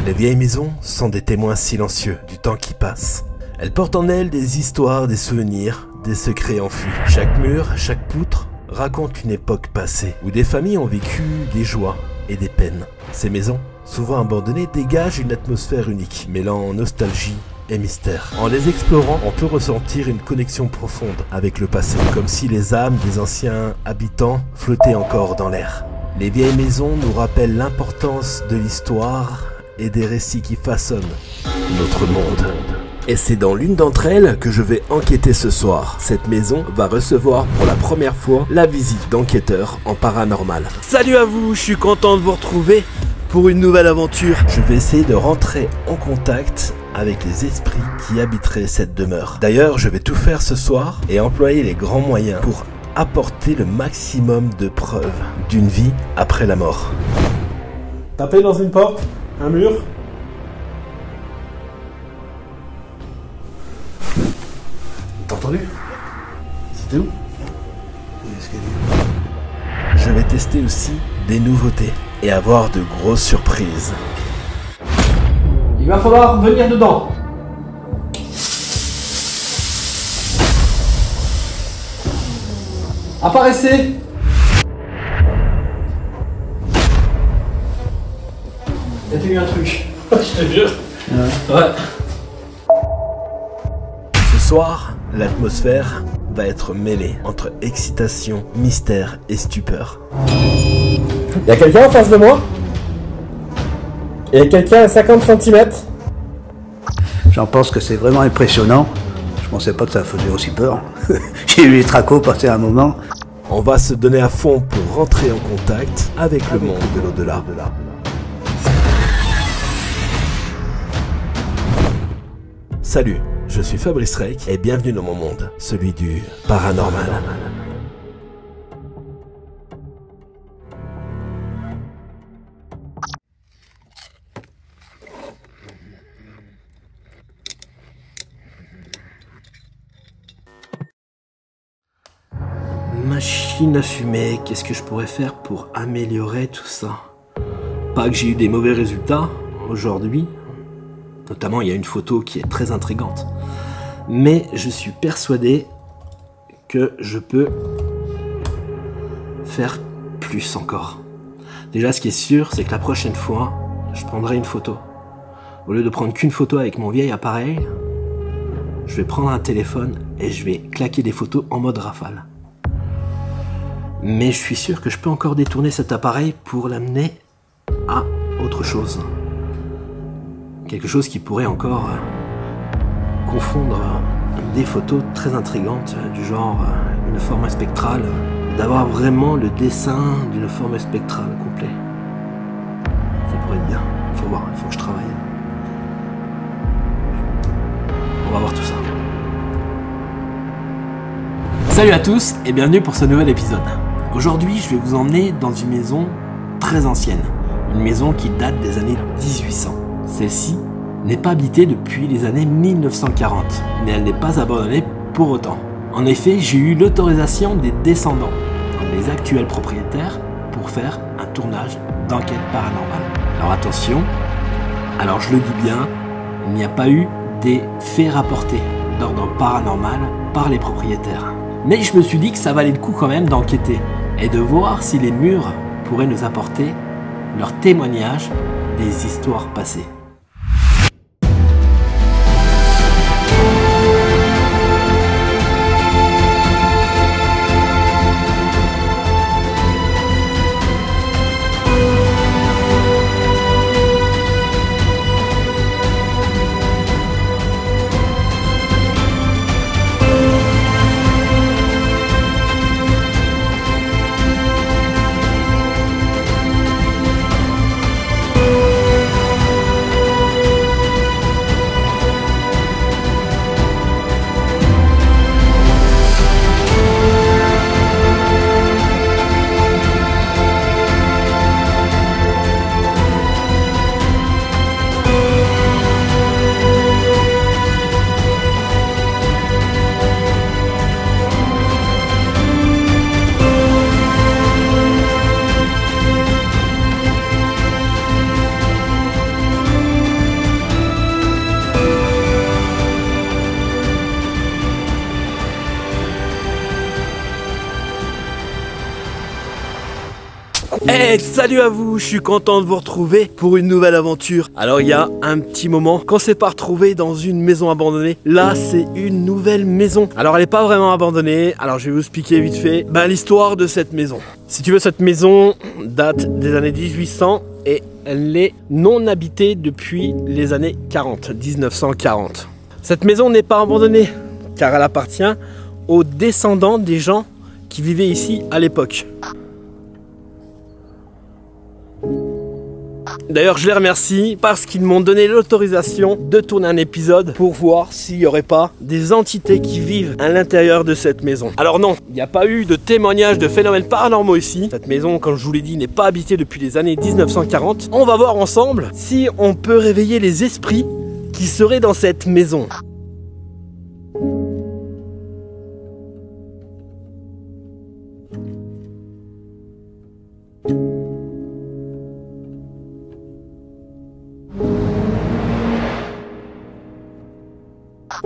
Les vieilles maisons sont des témoins silencieux du temps qui passe. Elles portent en elles des histoires, des souvenirs, des secrets enfuis. Chaque mur, chaque poutre raconte une époque passée où des familles ont vécu des joies et des peines. Ces maisons, souvent abandonnées, dégagent une atmosphère unique, mêlant nostalgie et mystère. En les explorant, on peut ressentir une connexion profonde avec le passé, comme si les âmes des anciens habitants flottaient encore dans l'air. Les vieilles maisons nous rappellent l'importance de l'histoire et des récits qui façonnent notre monde. Et c'est dans l'une d'entre elles que je vais enquêter ce soir. Cette maison va recevoir pour la première fois la visite d'enquêteurs en paranormal. Salut à vous, je suis content de vous retrouver pour une nouvelle aventure. Je vais essayer de rentrer en contact avec les esprits qui habiteraient cette demeure. D'ailleurs, je vais tout faire ce soir et employer les grands moyens pour apporter le maximum de preuves d'une vie après la mort. Tapez dans une porte, un mur. T'as entendu? C'était où? Je vais tester aussi des nouveautés et avoir de grosses surprises. Il va falloir venir dedans. Apparaissez. Il y a eu un truc. Je te jure. Ouais. Ce soir, l'atmosphère va être mêlée entre excitation, mystère et stupeur. Il y a quelqu'un en face de moi? Il y a quelqu'un à 50 cm? J'en pense que c'est vraiment impressionnant. Je pensais pas que ça faisait aussi peur. J'ai eu les tracos passer un moment. On va se donner à fond pour rentrer en contact avec le monde de l'au-delà. Salut, je suis Fabrice Rake et bienvenue dans mon monde, celui du paranormal. Machine à fumer, qu'est-ce que je pourrais faire pour améliorer tout ça? Pas que j'ai eu des mauvais résultats aujourd'hui, notamment il y a une photo qui est très intrigante, mais je suis persuadé que je peux faire plus encore. Déjà, ce qui est sûr, c'est que la prochaine fois, je prendrai une photo. Au lieu de prendre qu'une photo avec mon vieil appareil, je vais prendre un téléphone et je vais claquer des photos en mode rafale. Mais je suis sûr que je peux encore détourner cet appareil pour l'amener à autre chose. Quelque chose qui pourrait encore confondre des photos très intrigantes, du genre une forme spectrale, d'avoir vraiment le dessin d'une forme spectrale complet. Ça pourrait être bien. Il faut voir, il faut que je travaille. On va voir tout ça. Salut à tous et bienvenue pour ce nouvel épisode. Aujourd'hui, je vais vous emmener dans une maison très ancienne, une maison qui date des années 1800. Celle-ci n'est pas habitée depuis les années 1940, mais elle n'est pas abandonnée pour autant. En effet, j'ai eu l'autorisation des descendants, donc des actuels propriétaires, pour faire un tournage d'enquête paranormale. Alors attention, alors je le dis bien, il n'y a pas eu des faits rapportés d'ordre paranormal par les propriétaires. Mais je me suis dit que ça valait le coup quand même d'enquêter et de voir si les murs pourraient nous apporter leur témoignage des histoires passées. Hey, salut à vous, je suis content de vous retrouver pour une nouvelle aventure. Alors il y a un petit moment qu'on s'est pas retrouvé dans une maison abandonnée. Là c'est une nouvelle maison. Alors elle est pas vraiment abandonnée, alors je vais vous expliquer vite fait l'histoire de cette maison. Si tu veux, cette maison date des années 1800 et elle est non habitée depuis les années 1940. Cette maison n'est pas abandonnée car elle appartient aux descendants des gens qui vivaient ici à l'époque. D'ailleurs, je les remercie parce qu'ils m'ont donné l'autorisation de tourner un épisode pour voir s'il n'y aurait pas des entités qui vivent à l'intérieur de cette maison. Alors non, il n'y a pas eu de témoignages de phénomènes paranormaux ici. Cette maison, comme je vous l'ai dit, n'est pas habitée depuis les années 1940. On va voir ensemble si on peut réveiller les esprits qui seraient dans cette maison.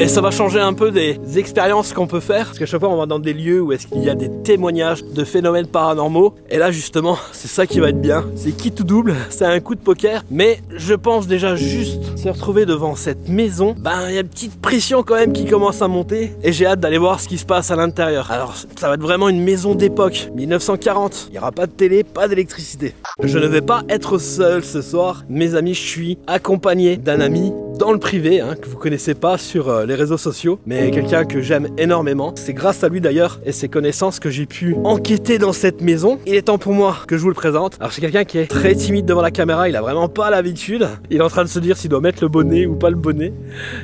Et ça va changer un peu des expériences qu'on peut faire, parce qu'à chaque fois on va dans des lieux où est-ce qu'il y a des témoignages de phénomènes paranormaux. Et là justement, c'est ça qui va être bien. C'est quitte ou double, c'est un coup de poker. Mais je pense déjà juste se retrouver devant cette maison, il y a une petite pression quand même qui commence à monter. Et j'ai hâte d'aller voir ce qui se passe à l'intérieur. Alors ça va être vraiment une maison d'époque, 1940. Il n'y aura pas de télé, pas d'électricité. Je ne vais pas être seul ce soir. Mes amis, je suis accompagné d'un ami dans le privé, que vous connaissez pas sur les réseaux sociaux, mais quelqu'un que j'aime énormément. C'est grâce à lui d'ailleurs et ses connaissances que j'ai pu enquêter dans cette maison. Il est temps pour moi que je vous le présente. Alors c'est quelqu'un qui est très timide devant la caméra, il a vraiment pas l'habitude. Il est en train de se dire s'il doit mettre le bonnet ou pas le bonnet.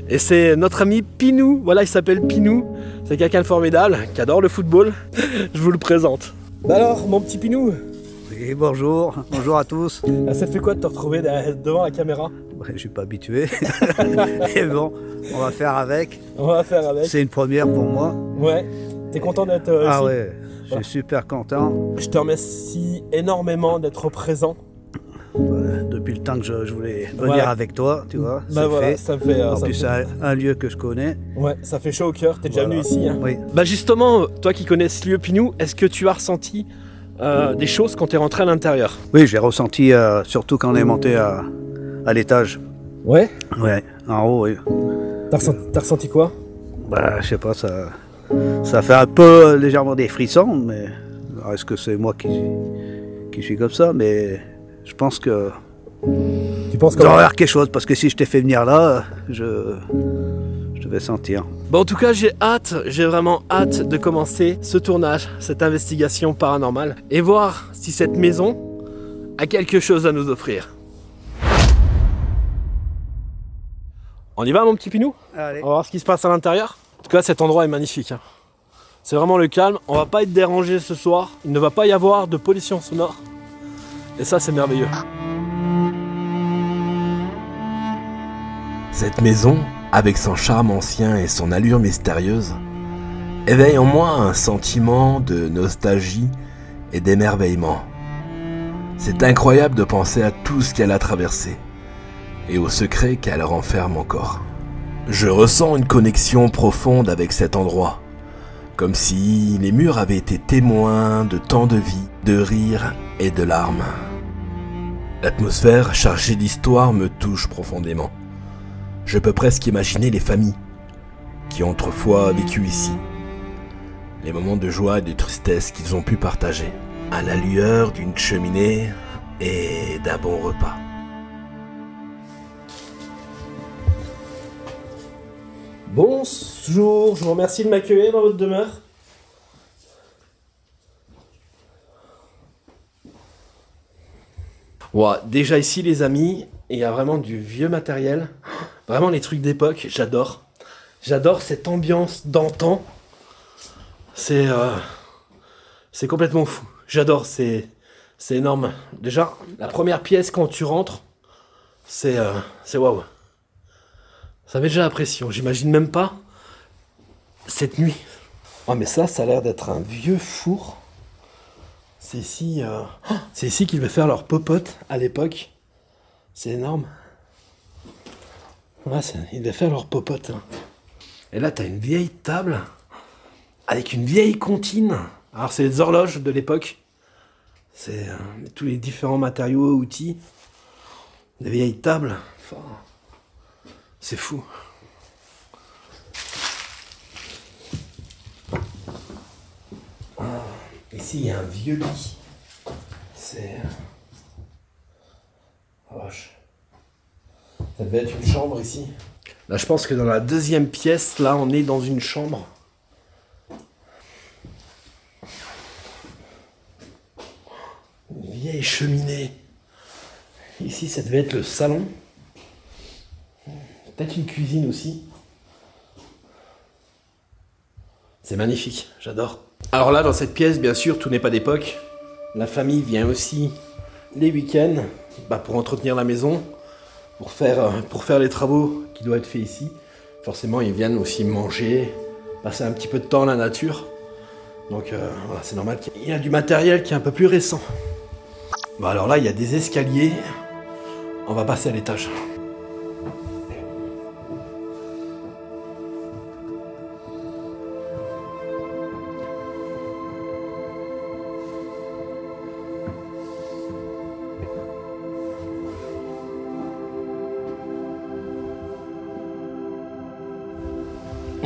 Et c'est notre ami Pinou, voilà, il s'appelle Pinou. C'est quelqu'un de formidable, qui adore le football. Je vous le présente. Alors mon petit Pinou. Oui, bonjour à tous. Ça te fait quoi de te retrouver devant la caméra? Je suis pas habitué. Et bon, on va faire avec. On va faire avec. C'est une première pour moi. Ouais. T'es content d'être ici? Ah ouais, je suis super content. Je te remercie énormément d'être présent. Depuis le temps que je voulais venir avec toi, tu vois. Voilà, ça me fait. En plus, c'est un lieu que je connais. Ouais, ça fait chaud au cœur. T'es déjà venu ici, Oui. Justement, toi qui connais ce lieu, Pinou, est-ce que tu as ressenti des choses quand t'es rentré à l'intérieur? Oui, j'ai ressenti, surtout quand on est monté à l'étage. Ouais? Ouais, en haut, oui. T'as ressenti quoi? Je sais pas, ça fait un peu légèrement des frissons, mais est-ce que c'est moi qui suis comme ça? Mais je pense que tu penses qu'il doit y avoir quelque chose, parce que si je t'ai fait venir là, je vais sentir. En tout cas, j'ai vraiment hâte de commencer ce tournage, cette investigation paranormale, et voir si cette maison a quelque chose à nous offrir. On y va, mon petit Pinou? Allez. On va voir ce qui se passe à l'intérieur. En tout cas, cet endroit est magnifique. C'est vraiment le calme. On va pas être dérangé ce soir. Il ne va pas y avoir de pollution sonore. Et ça, c'est merveilleux. Cette maison, avec son charme ancien et son allure mystérieuse, éveille en moi un sentiment de nostalgie et d'émerveillement. C'est incroyable de penser à tout ce qu'elle a traversé et aux secrets qu'elle renferme encore. Je ressens une connexion profonde avec cet endroit, comme si les murs avaient été témoins de tant de vie, de rires et de larmes. L'atmosphère chargée d'histoire me touche profondément. Je peux presque imaginer les familles qui ont autrefois vécu ici, les moments de joie et de tristesse qu'ils ont pu partager, à la lueur d'une cheminée et d'un bon repas. Bonjour, je vous remercie de m'accueillir dans votre demeure. Déjà ici les amis, il y a vraiment du vieux matériel, vraiment les trucs d'époque, j'adore. J'adore cette ambiance d'antan. C'est complètement fou, j'adore, c'est énorme. Déjà, la première pièce quand tu rentres, c'est waouh. Ça met déjà la pression, j'imagine même pas cette nuit. Oh mais ça a l'air d'être un vieux four. C'est ici qu'ils devaient faire leur popote à l'époque. C'est énorme. Ouais, ils devaient faire leur popote. Et là t'as une vieille table avec une vieille comptine. Alors c'est les horloges de l'époque. C'est tous les différents matériaux, outils, des vieilles tables. Enfin, c'est fou. Ici, il y a un vieux lit. C'est... Vache. Ça devait être une chambre ici. Là, je pense que dans la deuxième pièce, là, on est dans une chambre. Une vieille cheminée. Ici, ça devait être le salon. Peut-être une cuisine aussi. C'est magnifique, j'adore. Alors là, dans cette pièce, bien sûr, tout n'est pas d'époque. La famille vient aussi les week-ends pour entretenir la maison, pour faire les travaux qui doivent être faits ici. Forcément, ils viennent aussi manger, passer un petit peu de temps à la nature. Donc voilà, c'est normal qu'il y a du matériel qui est un peu plus récent. Bon, alors là, il y a des escaliers. On va passer à l'étage.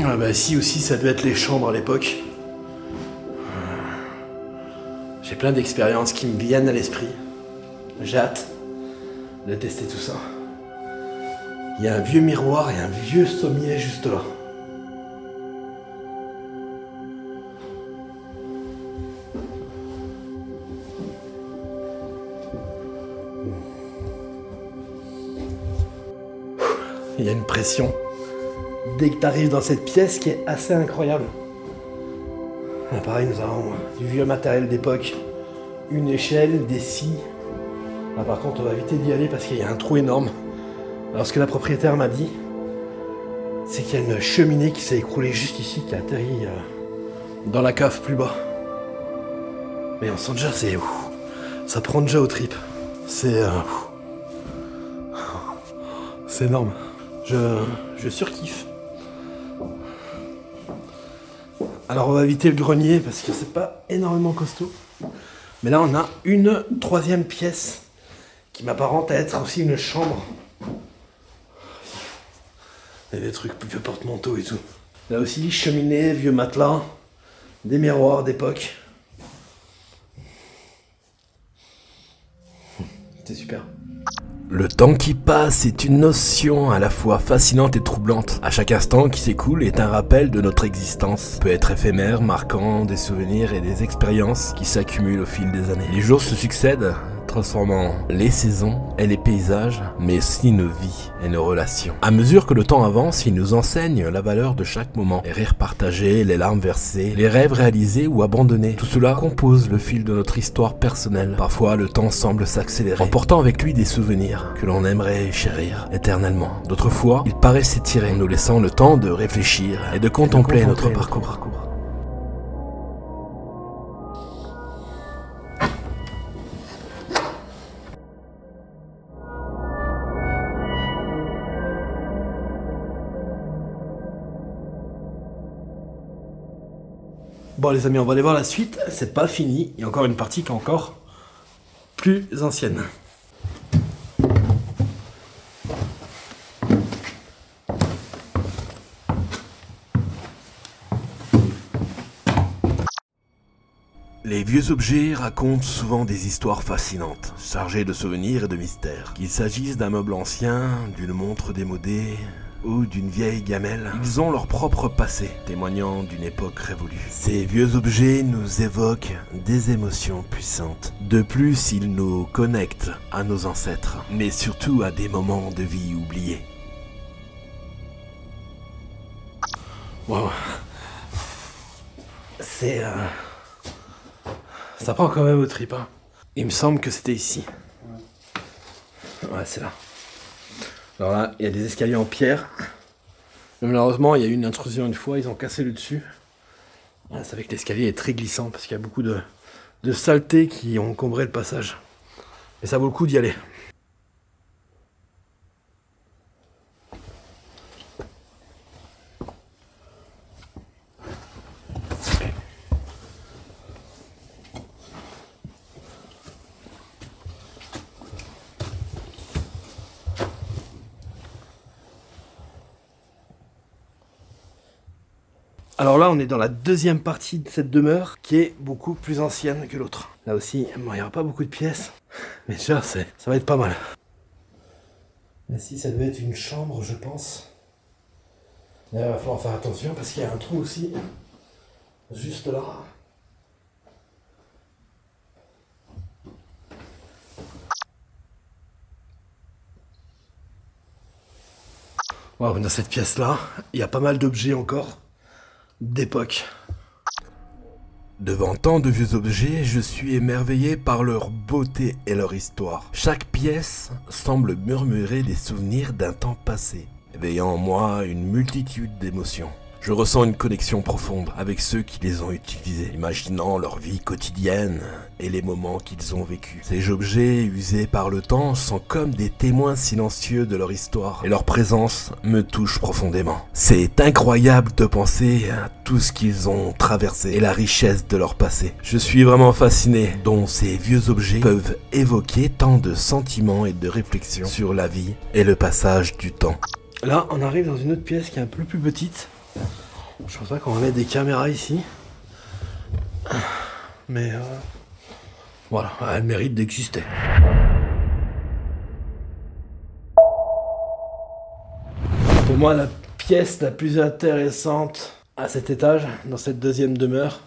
Ah bah ici aussi ça devait être les chambres à l'époque. J'ai plein d'expériences qui me viennent à l'esprit. J'ai hâte de tester tout ça. Il y a un vieux miroir et un vieux sommier juste là. Il y a une pression dès que tu arrives dans cette pièce qui est assez incroyable. Là, pareil, nous avons du vieux matériel d'époque, une échelle, des scies. Là par contre on va éviter d'y aller parce qu'il y a un trou énorme. Alors ce que la propriétaire m'a dit, c'est qu'il y a une cheminée qui s'est écroulée juste ici, qui a atterri dans la cave plus bas. Mais on sent déjà, ça prend déjà aux tripes. C'est énorme. Je surkiffe. Alors on va éviter le grenier parce que c'est pas énormément costaud. Mais là on a une troisième pièce qui m'apparente à être aussi une chambre. Il y a des trucs, vieux porte-manteaux et tout. Là aussi, cheminée, vieux matelas, des miroirs d'époque. C'est super. Le temps qui passe est une notion à la fois fascinante et troublante. À chaque instant qui s'écoule est un rappel de notre existence. Peut être éphémère, marquant des souvenirs et des expériences qui s'accumulent au fil des années. Les jours se succèdent, transformant les saisons et les paysages, mais aussi nos vies et nos relations. À mesure que le temps avance, il nous enseigne la valeur de chaque moment. Les rires partagés, les larmes versées, les rêves réalisés ou abandonnés. Tout cela compose le fil de notre histoire personnelle. Parfois, le temps semble s'accélérer, emportant avec lui des souvenirs que l'on aimerait chérir éternellement. D'autres fois, il paraît s'étirer, nous laissant le temps de réfléchir et de contempler notre parcours. Bon les amis, on va aller voir la suite, c'est pas fini, il y a encore une partie qui est encore plus ancienne. Les vieux objets racontent souvent des histoires fascinantes, chargées de souvenirs et de mystères. Qu'il s'agisse d'un meuble ancien, d'une montre démodée ou d'une vieille gamelle, ils ont leur propre passé, témoignant d'une époque révolue. Ces vieux objets nous évoquent des émotions puissantes. De plus, ils nous connectent à nos ancêtres, mais surtout à des moments de vie oubliés. Wow. Ça prend quand même au trip, hein. Il me semble que c'était ici. Ouais, c'est là. Alors là, il y a des escaliers en pierre. Mais malheureusement, il y a eu une intrusion une fois, ils ont cassé le dessus. Ouais, ça fait que l'escalier est très glissant parce qu'il y a beaucoup de saletés qui ont encombré le passage. Mais ça vaut le coup d'y aller. Alors là, on est dans la deuxième partie de cette demeure qui est beaucoup plus ancienne que l'autre. Là aussi, bon, il n'y aura pas beaucoup de pièces, mais déjà, ça va être pas mal. Ici, ça devait être une chambre, je pense. Là, il va falloir faire attention parce qu'il y a un trou aussi, juste là. Wow, dans cette pièce-là, il y a pas mal d'objets encore d'époque. Devant tant de vieux objets, je suis émerveillé par leur beauté et leur histoire. Chaque pièce semble murmurer des souvenirs d'un temps passé, éveillant en moi une multitude d'émotions. Je ressens une connexion profonde avec ceux qui les ont utilisés, imaginant leur vie quotidienne et les moments qu'ils ont vécus. Ces objets usés par le temps sont comme des témoins silencieux de leur histoire, et leur présence me touche profondément. C'est incroyable de penser à tout ce qu'ils ont traversé et la richesse de leur passé. Je suis vraiment fasciné dont ces vieux objets peuvent évoquer tant de sentiments et de réflexions sur la vie et le passage du temps. Là, on arrive dans une autre pièce qui est un peu plus petite. Je pense pas qu'on va mettre des caméras ici. Mais voilà, elle mérite d'exister. Pour moi, la pièce la plus intéressante à cet étage, dans cette deuxième demeure,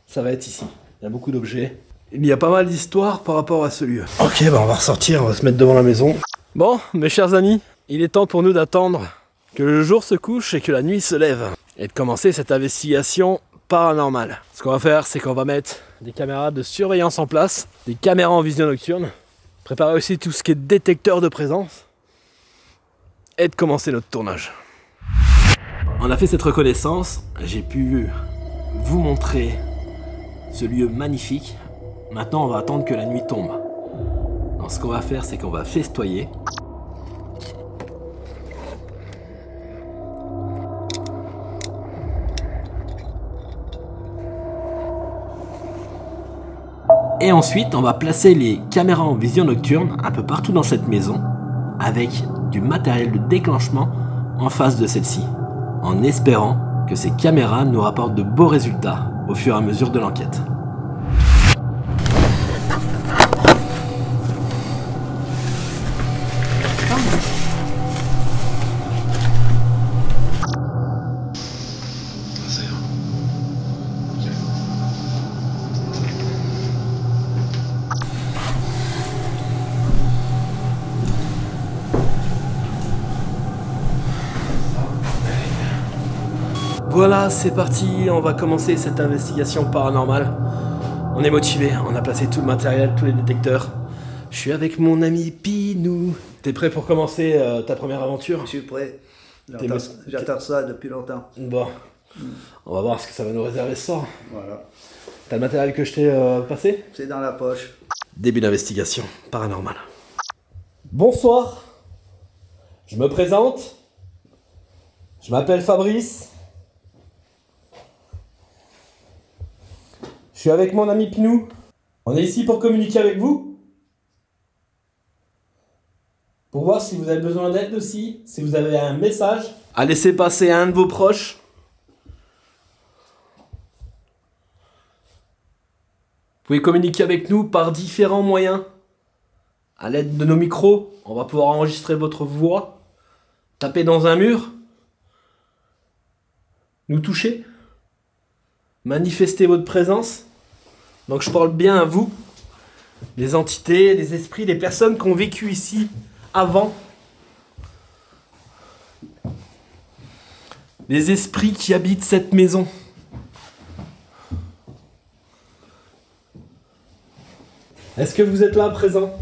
ça va être ici. Il y a beaucoup d'objets. Il y a pas mal d'histoires par rapport à ce lieu. Ok, bah on va ressortir, on va se mettre devant la maison. Bon, mes chers amis, il est temps pour nous d'attendre que le jour se couche et que la nuit se lève. Et de commencer cette investigation paranormale. Ce qu'on va faire, c'est qu'on va mettre des caméras de surveillance en place, des caméras en vision nocturne, préparer aussi tout ce qui est détecteur de présence, et de commencer notre tournage. On a fait cette reconnaissance, j'ai pu vous montrer ce lieu magnifique. Maintenant, on va attendre que la nuit tombe. Donc, ce qu'on va faire, c'est qu'on va festoyer. Et ensuite, on va placer les caméras en vision nocturne un peu partout dans cette maison, avec du matériel de déclenchement en face de celle-ci, en espérant que ces caméras nous rapportent de beaux résultats au fur et à mesure de l'enquête. Voilà, c'est parti, on va commencer cette investigation paranormale. On est motivé, on a placé tout le matériel, tous les détecteurs. Je suis avec mon ami Pinou. T'es prêt pour commencer ta première aventure? Je suis prêt. J'attends ça depuis longtemps. Bon, on va voir ce que ça va nous réserver ce soir. Voilà. T'as le matériel que je t'ai passé? C'est dans la poche. Début d'investigation paranormale. Bonsoir, je me présente. Je m'appelle Fabrice. Je suis avec mon ami Pinou. On est ici pour communiquer avec vous. Pour voir si vous avez besoin d'aide aussi, si vous avez un message à laisser passer à un de vos proches. Vous pouvez communiquer avec nous par différents moyens. À l'aide de nos micros, on va pouvoir enregistrer votre voix, taper dans un mur, nous toucher, manifester votre présence. Donc je parle bien à vous, les entités, les esprits, les personnes qui ont vécu ici avant. Les esprits qui habitent cette maison. Est-ce que vous êtes là, présent ?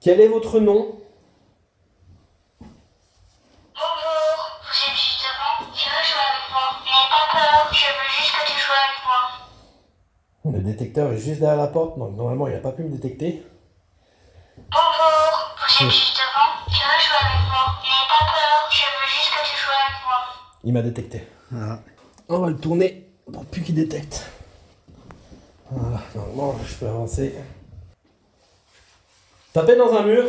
Quel est votre nom? Bonjour, vous êtes juste devant, tu veux jouer avec moi. N'aie pas peur, je veux juste que tu joues avec moi. Le détecteur est juste derrière la porte, donc normalement il n'a pas pu me détecter. Bonjour, vous êtes juste devant, tu veux jouer avec moi. N'aie pas peur, je veux juste que tu joues avec moi. Il m'a détecté. Voilà. On va le tourner pour plus qu'il détecte. Voilà, normalement je peux avancer. Taper dans un mur.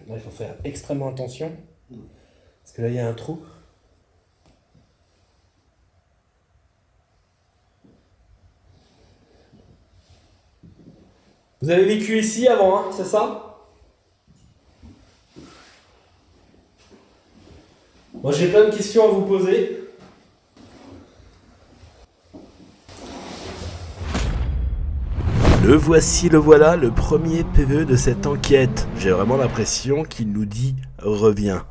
Là il faut faire extrêmement attention. Parce que là il y a un trou. Vous avez vécu ici avant, hein, c'est ça? Moi j'ai plein de questions à vous poser. Le voici, le voilà, le premier PVE de cette enquête. J'ai vraiment l'impression qu'il nous dit « reviens ».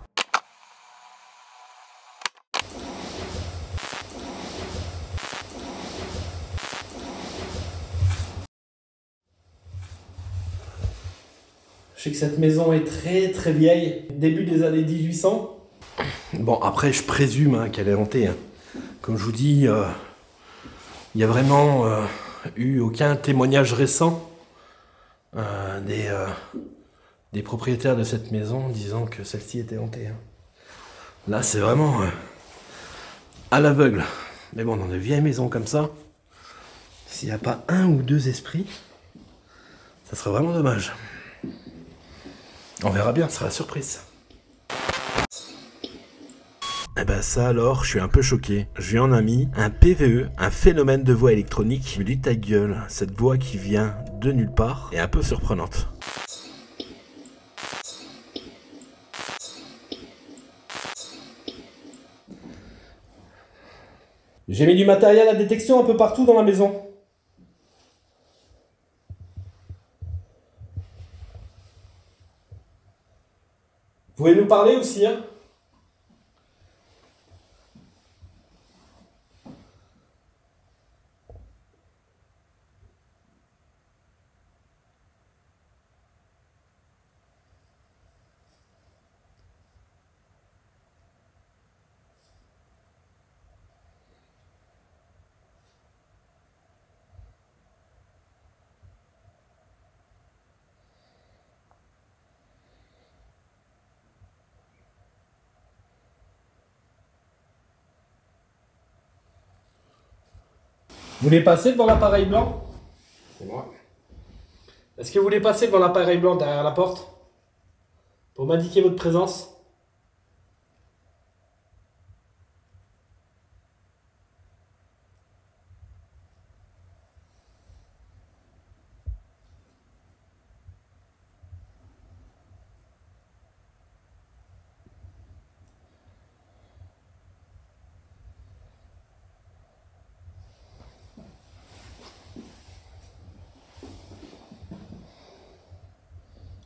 Je sais que cette maison est très vieille, début des années 1800. Bon, après, je présume hein, qu'elle est hantée. Hein. Comme je vous dis, il n'y a vraiment eu aucun témoignage récent des propriétaires de cette maison disant que celle-ci était hantée. Hein. Là, c'est vraiment à l'aveugle. Mais bon, dans de vieilles maisons comme ça, s'il n'y a pas un ou deux esprits, ça serait vraiment dommage. On verra bien, ce sera la surprise. Eh ben ça alors, je suis un peu choqué. Je lui en ai mis un PVE, un phénomène de voix électronique. Je me dis ta gueule, cette voix qui vient de nulle part est un peu surprenante. J'ai mis du matériel à détection un peu partout dans la maison. Vous pouvez nous parler aussi, hein? Vous voulez passer devant l'appareil blanc? C'est moi. Est-ce que vous voulez passer devant l'appareil blanc derrière la porte? Pour m'indiquer votre présence?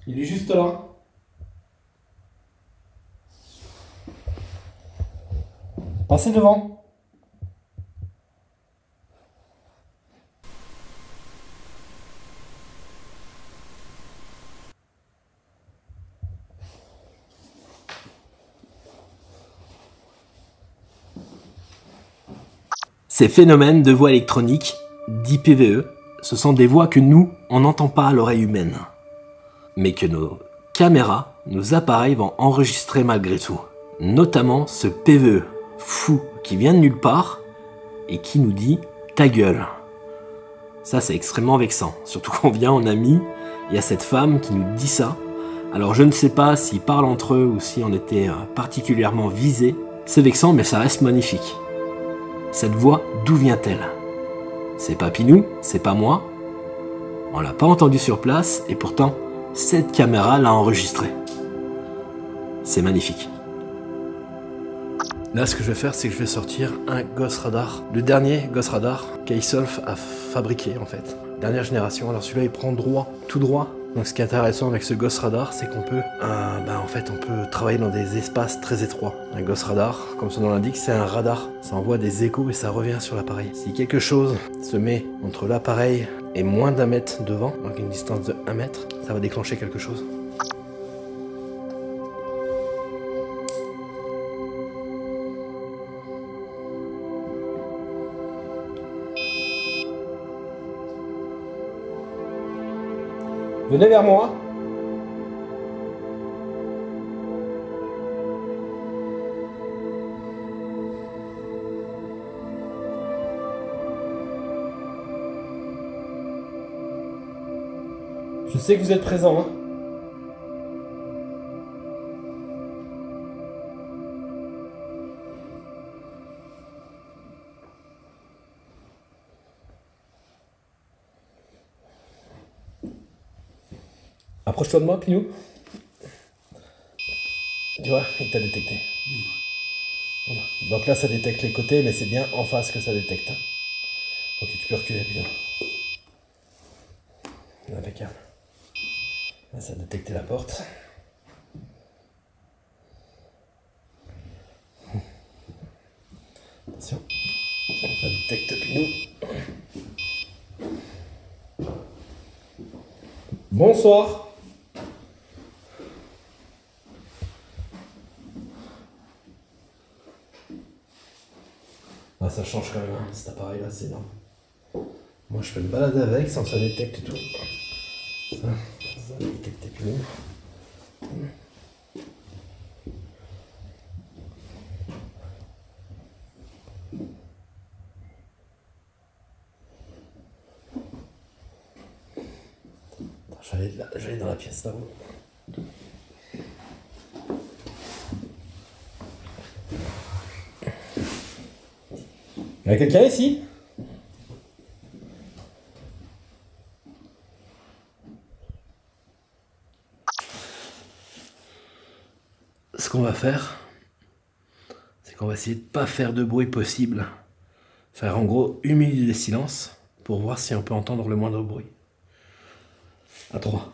Il est juste là. Passez devant. Ces phénomènes de voix électronique, dits PVE, ce sont des voix que nous, on n'entend pas à l'oreille humaine, mais que nos caméras, nos appareils vont enregistrer malgré tout. Notamment ce PVE fou qui vient de nulle part et qui nous dit « ta gueule ». Ça c'est extrêmement vexant, surtout qu'on vient en ami, il y a cette femme qui nous dit ça. Alors je ne sais pas s'ils parlent entre eux ou si on était particulièrement visé. C'est vexant mais ça reste magnifique. Cette voix, d'où vient-elle? C'est pas Pinou, c'est pas moi. On l'a pas entendu sur place et pourtant, cette caméra l'a enregistré. C'est magnifique. Là, ce que je vais faire, c'est que je vais sortir un Ghost Radar. Le dernier Ghost Radar qu'Isolf a fabriqué, en fait. Dernière génération. Alors celui-là, il prend droit, tout droit. Donc ce qui est intéressant avec ce Ghost Radar, c'est qu'on peut, en fait, on peut travailler dans des espaces très étroits. Un Ghost Radar, comme son nom l'indique, c'est un radar. Ça envoie des échos et ça revient sur l'appareil. Si quelque chose se met entre l'appareil et moins d'1 mètre devant, donc une distance de 1 mètre, ça va déclencher quelque chose. Venez vers moi. Je sais que vous êtes présent, hein. Approche-toi de moi, Pinou. Tu vois, il t'a détecté. Voilà. Donc là, ça détecte les côtés, mais c'est bien en face que ça détecte. Hein. Ok, tu peux reculer, Pinou. Impeccable. Là, ça a détecté la porte. Attention. Ça détecte Pinou. Bonsoir. Ah, ça change quand même, hein, cet appareil-là, c'est énorme. Moi, je fais le balade avec, sans que ça détecte tout. Ça détecte plus. Je vais aller dans la pièce là-haut. Il y a quelqu'un ici? Ce qu'on va faire, c'est qu'on va essayer de pas faire de bruit possible. Faire en gros 1 minute de silence pour voir si on peut entendre le moindre bruit. À 3.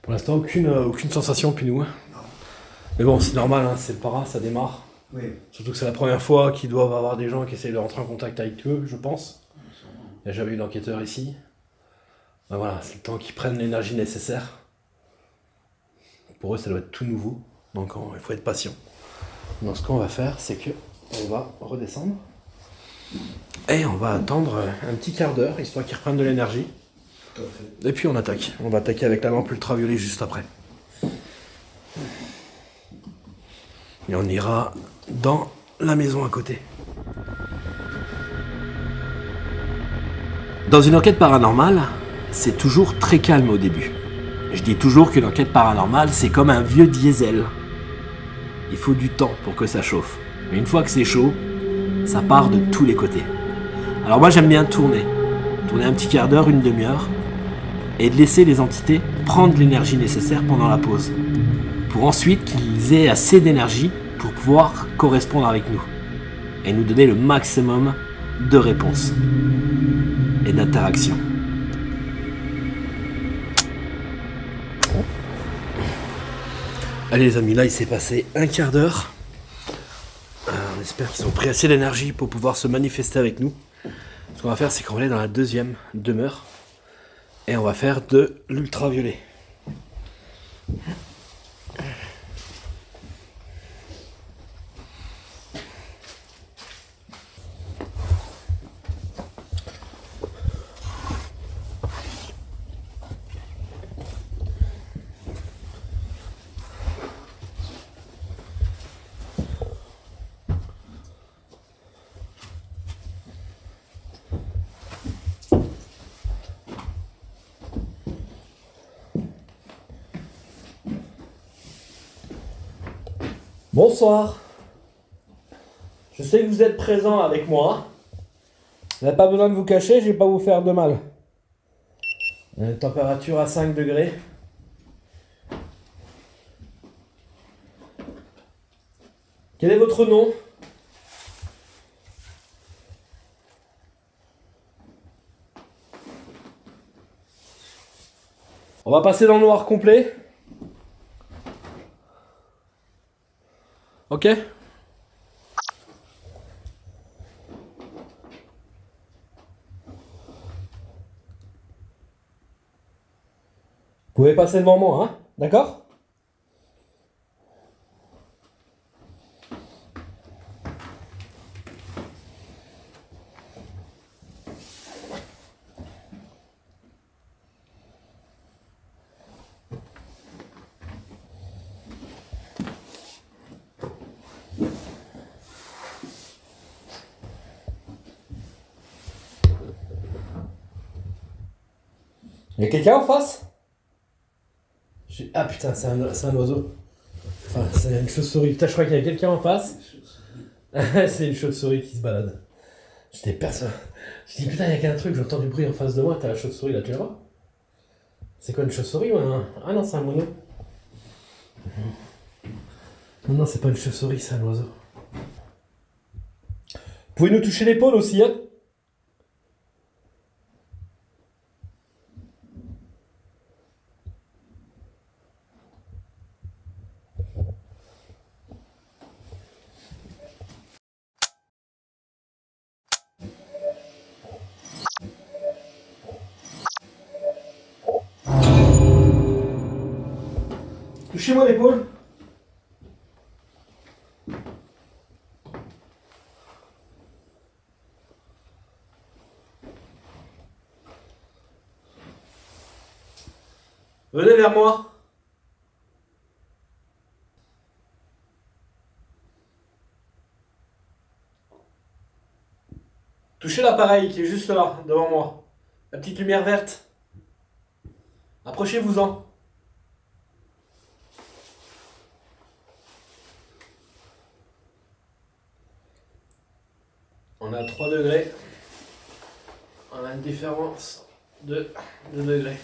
Pour l'instant, aucune sensation, Pinou. Mais bon, c'est normal, hein, c'est le para, ça démarre. Oui. Surtout que c'est la première fois qu'ils doivent avoir des gens qui essayent de rentrer en contact avec eux, je pense. Il n'y a jamais eu d'enquêteur ici. Ben voilà, c'est le temps qu'ils prennent l'énergie nécessaire. Pour eux, ça doit être tout nouveau. Donc il faut être patient. Donc ce qu'on va faire, c'est que on va redescendre. Et on va attendre un petit quart d'heure, histoire qu'ils reprennent de l'énergie. Et puis on attaque. On va attaquer avec la lampe ultraviolet juste après. Et on ira dans la maison à côté. Dans une enquête paranormale, c'est toujours très calme au début. Je dis toujours qu'une enquête paranormale, c'est comme un vieux diesel. Il faut du temps pour que ça chauffe. Mais une fois que c'est chaud, ça part de tous les côtés. Alors moi j'aime bien tourner un petit quart d'heure, une demi-heure, et de laisser les entités prendre l'énergie nécessaire pendant la pause, pour ensuite qu'ils aient assez d'énergie pour pouvoir correspondre avec nous, et nous donner le maximum de réponses et d'interactions. Allez les amis, là il s'est passé un quart d'heure. On espère qu'ils ont pris assez d'énergie pour pouvoir se manifester avec nous. Ce qu'on va faire, c'est qu'on va aller dans la deuxième demeure et on va faire de l'ultraviolet. Bonsoir. Je sais que vous êtes présent avec moi. Vous n'avez pas besoin de vous cacher, je ne vais pas vous faire de mal. Température à 5 degrés. Quel est votre nom? On va passer dans le noir complet. Ok? Vous pouvez passer devant moi, hein? D'accord? Il y a quelqu'un en face? Ah putain, c'est un oiseau. Enfin, c'est une chauve-souris. Putain, je crois qu'il y a quelqu'un en face. C'est une chauve-souris qui se balade. J'étais persuadé. Je dis putain, il y a qu'un truc, j'entends du bruit en face de moi. T'as la chauve-souris là, tu la vois? C'est quoi une chauve-souris ou un... Ah non, c'est un moineau. Non, c'est pas une chauve-souris, c'est un oiseau. Pouvez nous toucher l'épaule aussi, hein? Touchez-moi l'épaule. Venez vers moi. Touchez l'appareil qui est juste là, devant moi. La petite lumière verte. Approchez-vous-en. On a 3 degrés. On a une différence de 2 degrés.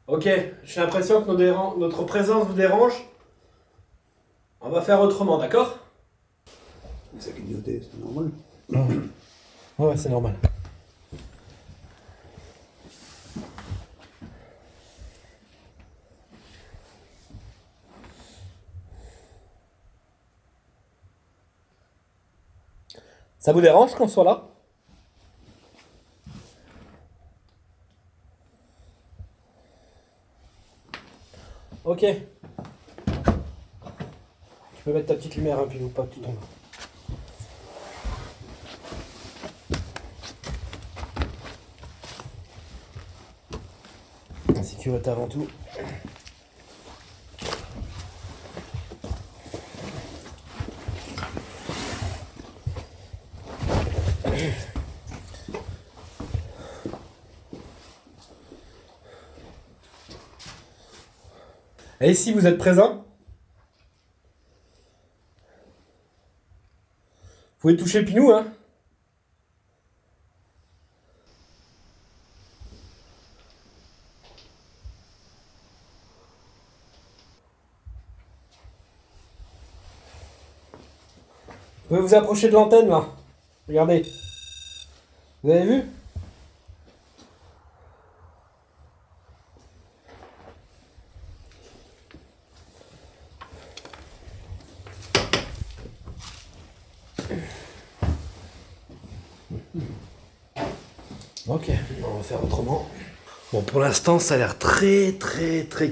Ok, j'ai l'impression que notre présence vous dérange. On va faire autrement, d'accord? Ça clignotait, c'est normal. Ouais, c'est normal. Ça vous dérange qu'on soit là? Ok. Tu peux mettre ta petite lumière, hein, puis ou pas que tu tombes. La sécurité avant tout. Et ici, vous êtes présent? Vous pouvez toucher le pinou, hein? Vous pouvez vous approcher de l'antenne, là. Regardez. Vous avez vu? Ok, on va faire autrement. Bon, pour l'instant, ça a l'air très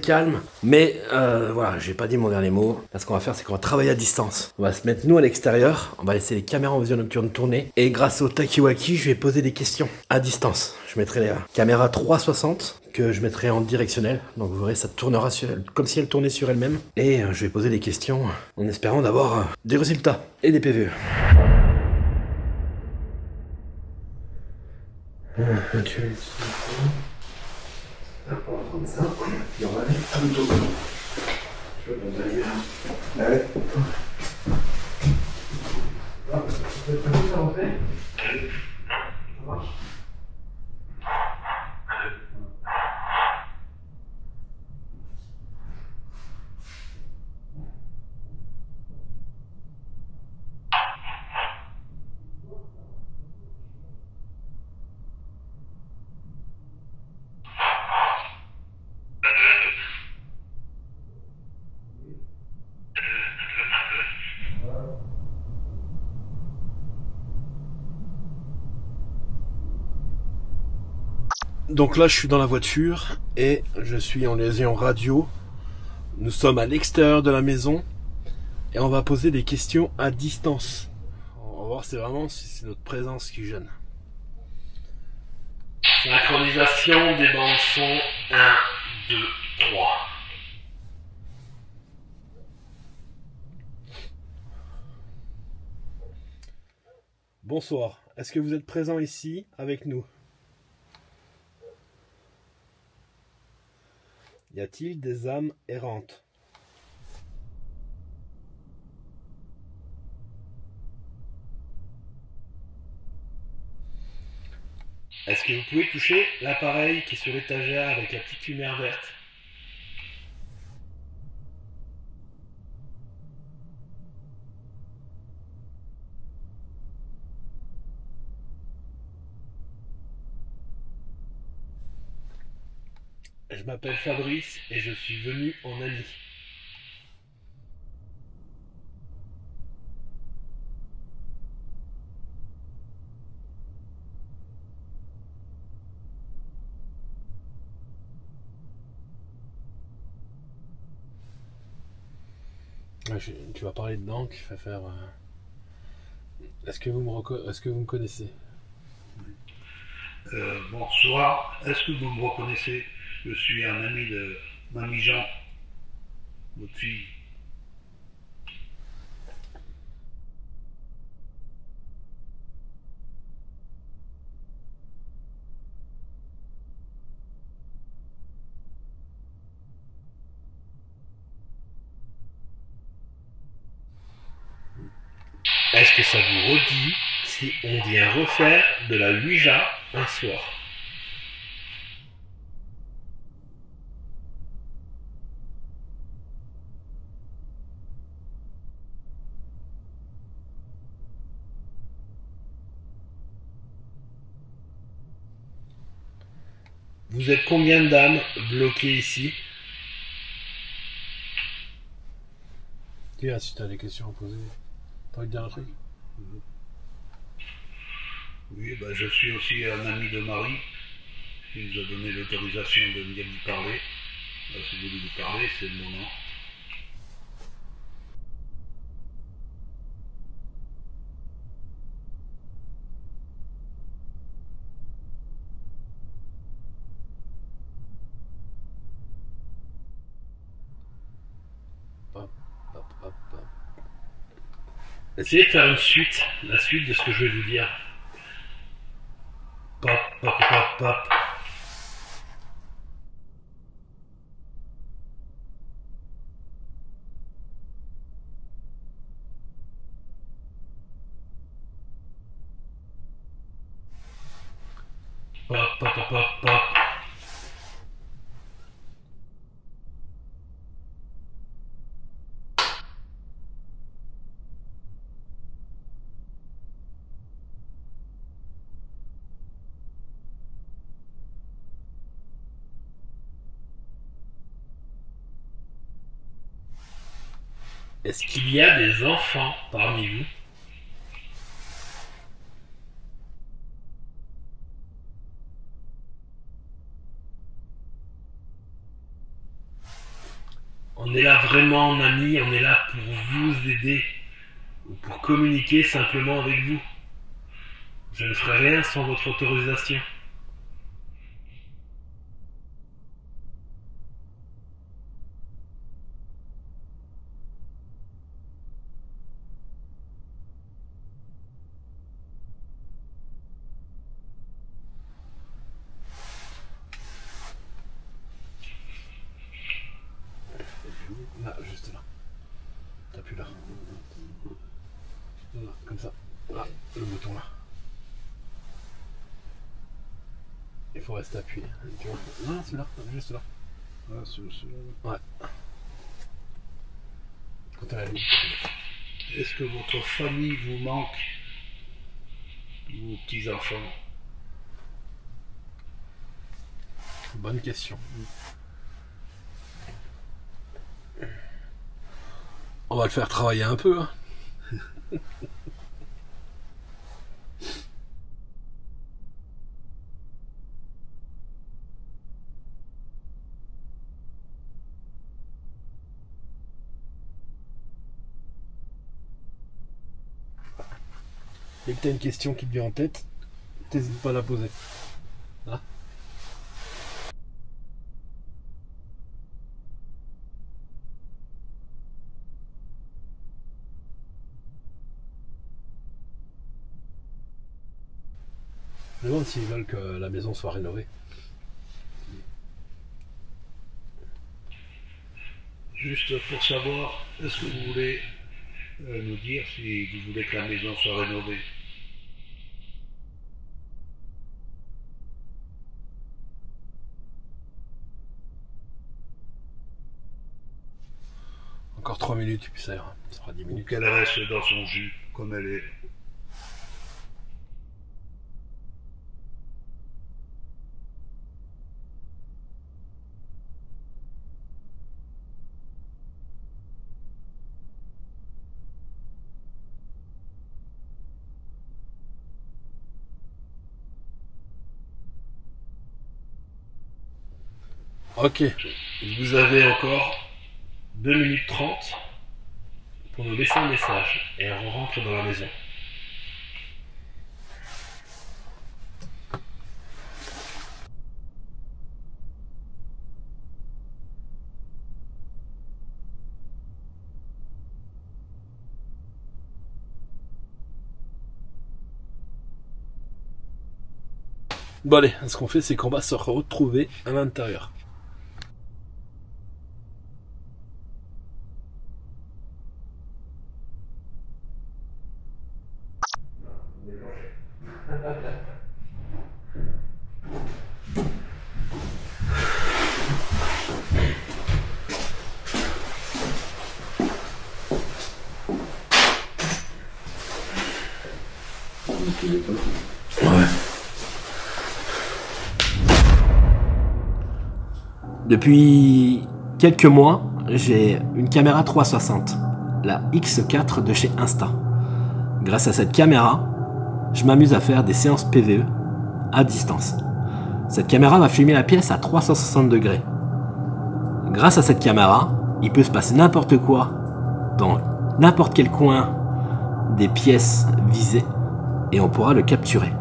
calme. Mais voilà, j'ai pas dit mon dernier mot. Là, ce qu'on va faire, c'est qu'on va travailler à distance. On va se mettre, nous, à l'extérieur. On va laisser les caméras en vision nocturne tourner. Et grâce au Takiwaki, je vais poser des questions à distance. Je mettrai la caméra 360 que je mettrai en directionnel. Donc, vous verrez, ça tournera comme si elle tournait sur elle-même. Et je vais poser des questions en espérant d'avoir des résultats et des PVE. On va prendre ça, et on va aller à l'auto. Je vais prendre la lumière. Allez. Ah, vous êtes prêts à rentrer? Ça marche. Donc là, je suis dans la voiture et je suis en liaison radio. Nous sommes à l'extérieur de la maison et on va poser des questions à distance. On va voir si c'est notre présence qui gêne. Synchronisation des bandes son 1, 2, 3. Bonsoir, est-ce que vous êtes présent ici avec nous? Y a-t-il des âmes errantes? Est-ce que vous pouvez toucher l'appareil qui est sur l'étagère avec la petite lumière verte? Je m'appelle Fabrice et je suis venu en ami. Tu vas parler dedans, tu vas faire... Est-ce que vous me connaissez? Bonsoir, est-ce que vous me reconnaissez? Je suis un ami de Mamie Jean, votre fille. Est-ce que ça vous redit si on vient refaire de la Ouija un soir? Vous êtes combien d'âmes bloquées ici? Tiens, si tu as des questions à poser, t'as envie de dire un truc? Oui, je suis aussi un ami de Marie, qui nous a donné l'autorisation de venir lui parler. Si vous voulez lui parler, c'est le moment. Essayez de faire une suite, la suite de ce que je vais vous dire. Pop, pop, pop, pop. Pop, pop, pop, pop, pop. Est-ce qu'il y a des enfants parmi vous? On est là vraiment en ami, on est là pour vous aider ou pour communiquer simplement avec vous. Je ne ferai rien sans votre autorisation. Là, juste là. T'appuies là. Là, comme ça. Là, le bouton là. Il faut rester appuyé. Tu vois? Non, celui-là, juste là. Ah, celui-là. Ouais. Quand t'es à la limite. Est-ce que votre famille vous manque? Vos petits-enfants? Bonne question. On va le faire travailler un peu. Hein. Dès que tu as une question qui te vient en tête, n'hésite pas à la poser. Là. Je me demande s'ils veulent que la maison soit rénovée. Juste pour savoir, est-ce que vous voulez nous dire si vous voulez que la maison soit rénovée? Encore 3 minutes, puis ça ira. Ça fera 10 Ou minutes. qu'elle reste dans son jus, comme elle est? Ok, vous avez encore 2 minutes 30 pour nous laisser un message et on rentre dans la maison. Bon allez, ce qu'on fait c'est qu'on va se retrouver à l'intérieur. Depuis quelques mois, j'ai une caméra 360, la X4 de chez Insta. Grâce à cette caméra, je m'amuse à faire des séances PVE à distance. Cette caméra va filmer la pièce à 360 degrés. Grâce à cette caméra, il peut se passer n'importe quoi dans n'importe quel coin des pièces visées et on pourra le capturer.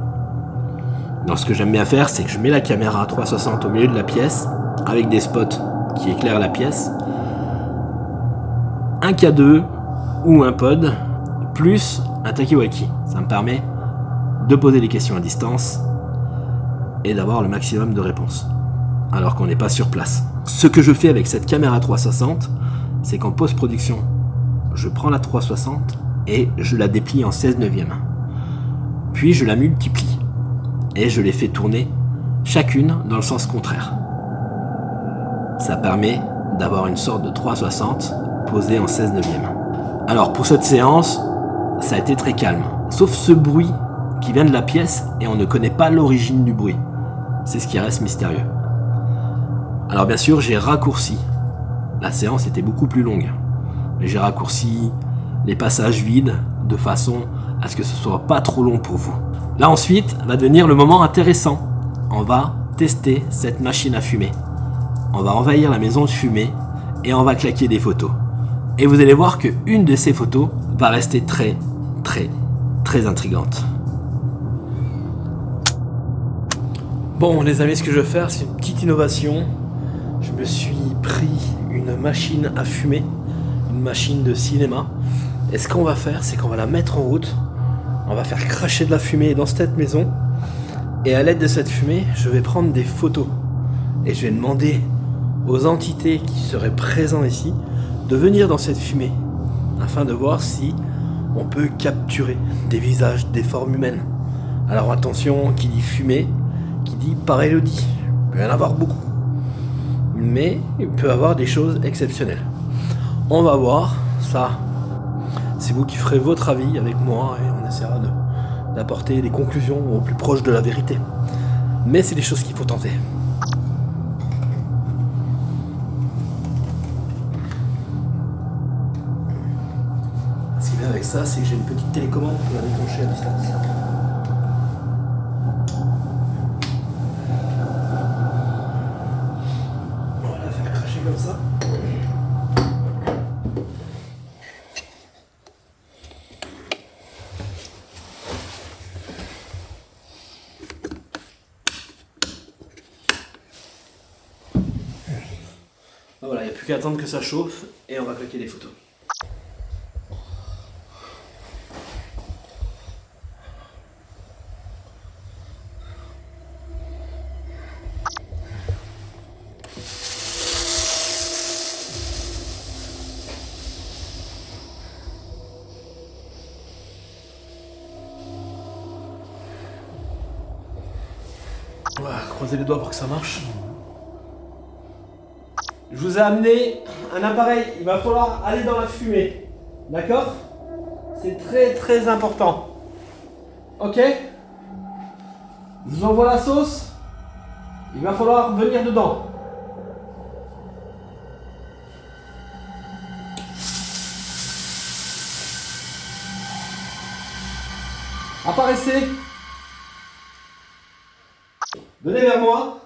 Donc ce que j'aime bien faire, c'est que je mets la caméra à 360 au milieu de la pièce avec des spots qui éclairent la pièce, un K2 ou un pod, plus un Takiwaki. Ça me permet de poser les questions à distance et d'avoir le maximum de réponses, alors qu'on n'est pas sur place. Ce que je fais avec cette caméra 360, c'est qu'en post-production, je prends la 360 et je la déplie en 16/9. Puis je la multiplie et je les fais tourner chacune dans le sens contraire. Ça permet d'avoir une sorte de 360 posée en 16/9. Alors pour cette séance, ça a été très calme, sauf ce bruit qui vient de la pièce et on ne connaît pas l'origine du bruit. C'est ce qui reste mystérieux. Alors bien sûr, j'ai raccourci. La séance était beaucoup plus longue. Mais j'ai raccourci les passages vides de façon à ce que ce soit pas trop long pour vous. Là ensuite va venir le moment intéressant. On va tester cette machine à fumer. On va envahir la maison de fumée et on va claquer des photos. Et vous allez voir que une de ces photos va rester très intrigante. Bon les amis, ce que je vais faire, c'est une petite innovation. Je me suis pris une machine à fumer, une machine de cinéma. Et ce qu'on va faire, c'est qu'on va la mettre en route. On va faire cracher de la fumée dans cette maison. Et à l'aide de cette fumée, je vais prendre des photos. Et je vais demander aux entités qui seraient présents ici de venir dans cette fumée afin de voir si on peut capturer des visages, des formes humaines. Alors attention, qui dit fumée, qui dit parélodie. Il peut y en avoir beaucoup. Mais il peut y avoir des choses exceptionnelles. On va voir ça. C'est vous qui ferez votre avis avec moi et on essaiera d'apporter des conclusions au plus proche de la vérité. Mais c'est des choses qu'il faut tenter. Ce qui est bien avec ça, c'est que j'ai une petite télécommande pour la déclencher à distance. On va la faire cracher comme ça. Plus qu'à attendre que ça chauffe et on va claquer les photos. Voilà, croisez les doigts pour que ça marche. Je vous ai amené un appareil, il va falloir aller dans la fumée. D'accord? C'est très très important. Ok? Je vous envoie la sauce. Il va falloir venir dedans. Apparaissez. Venez vers moi.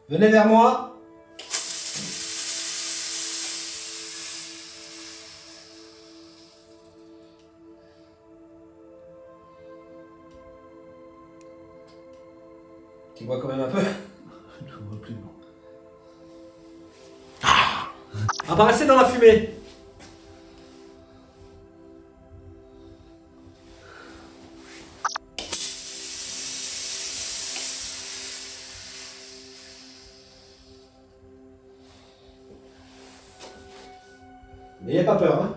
Venez vers moi. Tu vois quand même un peu? Je vois plus bon. Apparaissez dans la fumée. N'ayez pas peur, hein.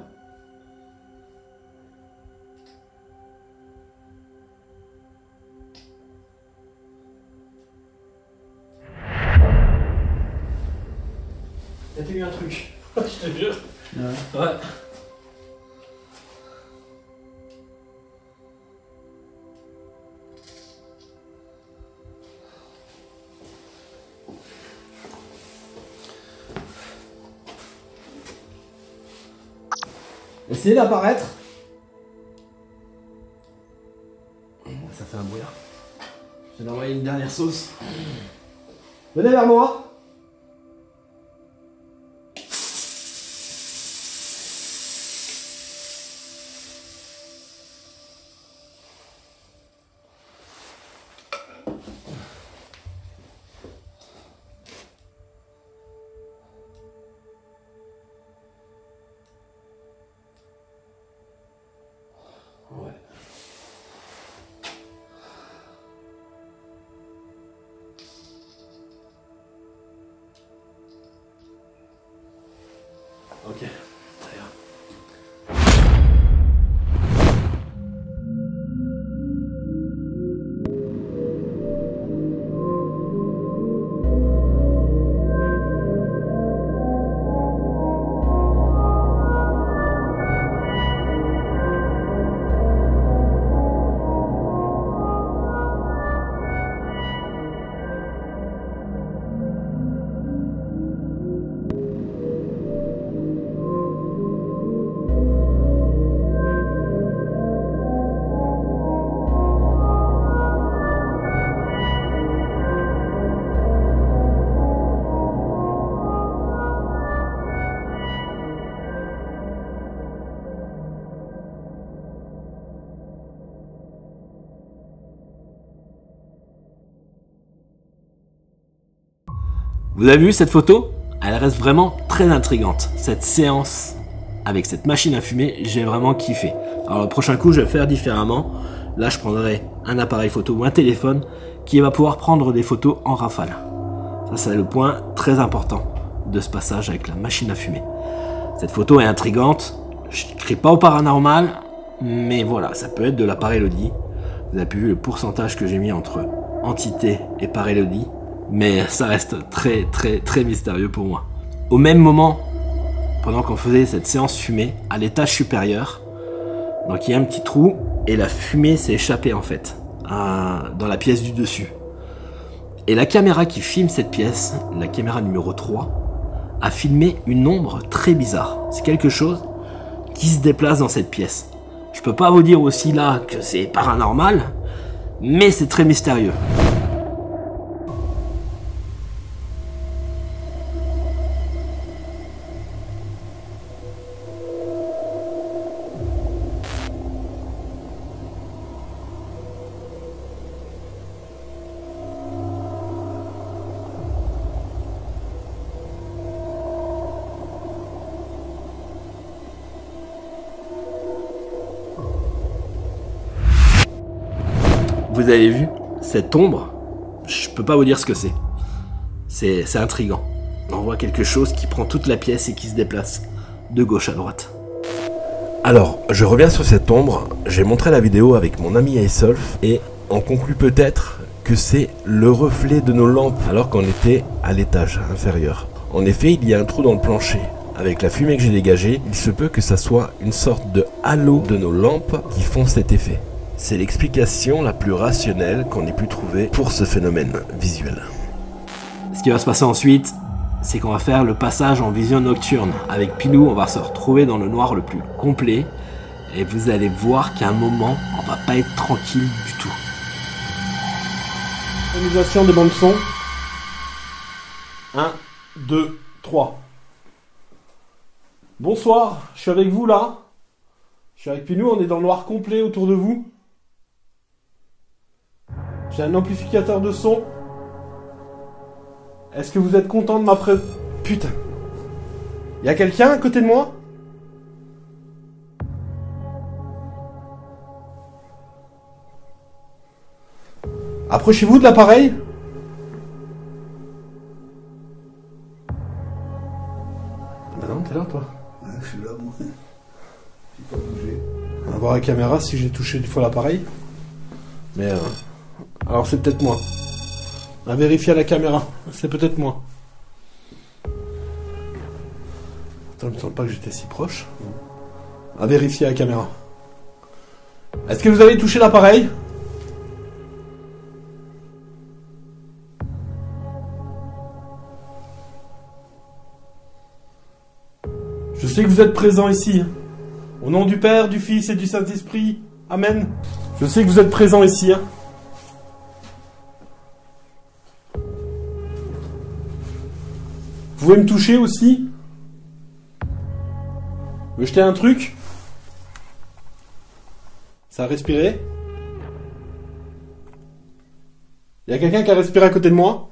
T'as eu un truc, je te jure. Ouais. Essayez d'apparaître. Ça fait un brouillard. Je vais envoyer une dernière sauce. Venez vers moi. Ouais. Ok, très bien. Vous avez vu cette photo? Elle reste vraiment très intrigante. Cette séance avec cette machine à fumer, j'ai vraiment kiffé. Alors le prochain coup, je vais faire différemment. Là, je prendrai un appareil photo ou un téléphone qui va pouvoir prendre des photos en rafale. Ça, c'est le point très important de ce passage avec la machine à fumer. Cette photo est intrigante. Je ne crie pas au paranormal, mais voilà, ça peut être de la parélodie. Vous avez vu le pourcentage que j'ai mis entre entité et parélodie. Mais ça reste très mystérieux pour moi. Au même moment, pendant qu'on faisait cette séance fumée, à l'étage supérieur, donc il y a un petit trou et la fumée s'est échappée en fait, dans la pièce du dessus. Et la caméra qui filme cette pièce, la caméra numéro 3, a filmé une ombre très bizarre. C'est quelque chose qui se déplace dans cette pièce. Je peux pas vous dire aussi là que c'est paranormal, mais c'est très mystérieux. Vous avez vu, cette ombre, je peux pas vous dire ce que c'est. C'est intriguant. On voit quelque chose qui prend toute la pièce et qui se déplace de gauche à droite. Alors, je reviens sur cette ombre, j'ai montré la vidéo avec mon ami Isolf et on conclut peut-être que c'est le reflet de nos lampes alors qu'on était à l'étage inférieur. En effet, il y a un trou dans le plancher. Avec la fumée que j'ai dégagée, il se peut que ça soit une sorte de halo de nos lampes qui font cet effet. C'est l'explication la plus rationnelle qu'on ait pu trouver pour ce phénomène visuel. Ce qui va se passer ensuite, c'est qu'on va faire le passage en vision nocturne. Avec Pilou, on va se retrouver dans le noir le plus complet. Et vous allez voir qu'à un moment, on va pas être tranquille du tout. Réalisation des bandes son. 1, 2, 3. Bonsoir, je suis avec vous là. Je suis avec Pilou, on est dans le noir complet autour de vous. J'ai un amplificateur de son. Est-ce que vous êtes content de ma présence? Putain. Y'a quelqu'un à côté de moi? Approchez-vous de l'appareil. Bah non, t'es là toi. Ouais, je suis là, moi. J'ai pas bougé. On va voir la caméra si j'ai touché une fois l'appareil. Mais alors c'est peut-être moi. On va vérifier à la caméra. C'est peut-être moi. Attends, il me semble pas que j'étais si proche. On va vérifier à la caméra. Est-ce que vous avez touché l'appareil? Je sais que vous êtes présents ici. Au nom du Père, du Fils et du Saint-Esprit. Amen. Je sais que vous êtes présents ici. Vous pouvez me toucher aussi? Vous me jetez un truc? Ça a respiré? Il y a quelqu'un qui a respiré à côté de moi?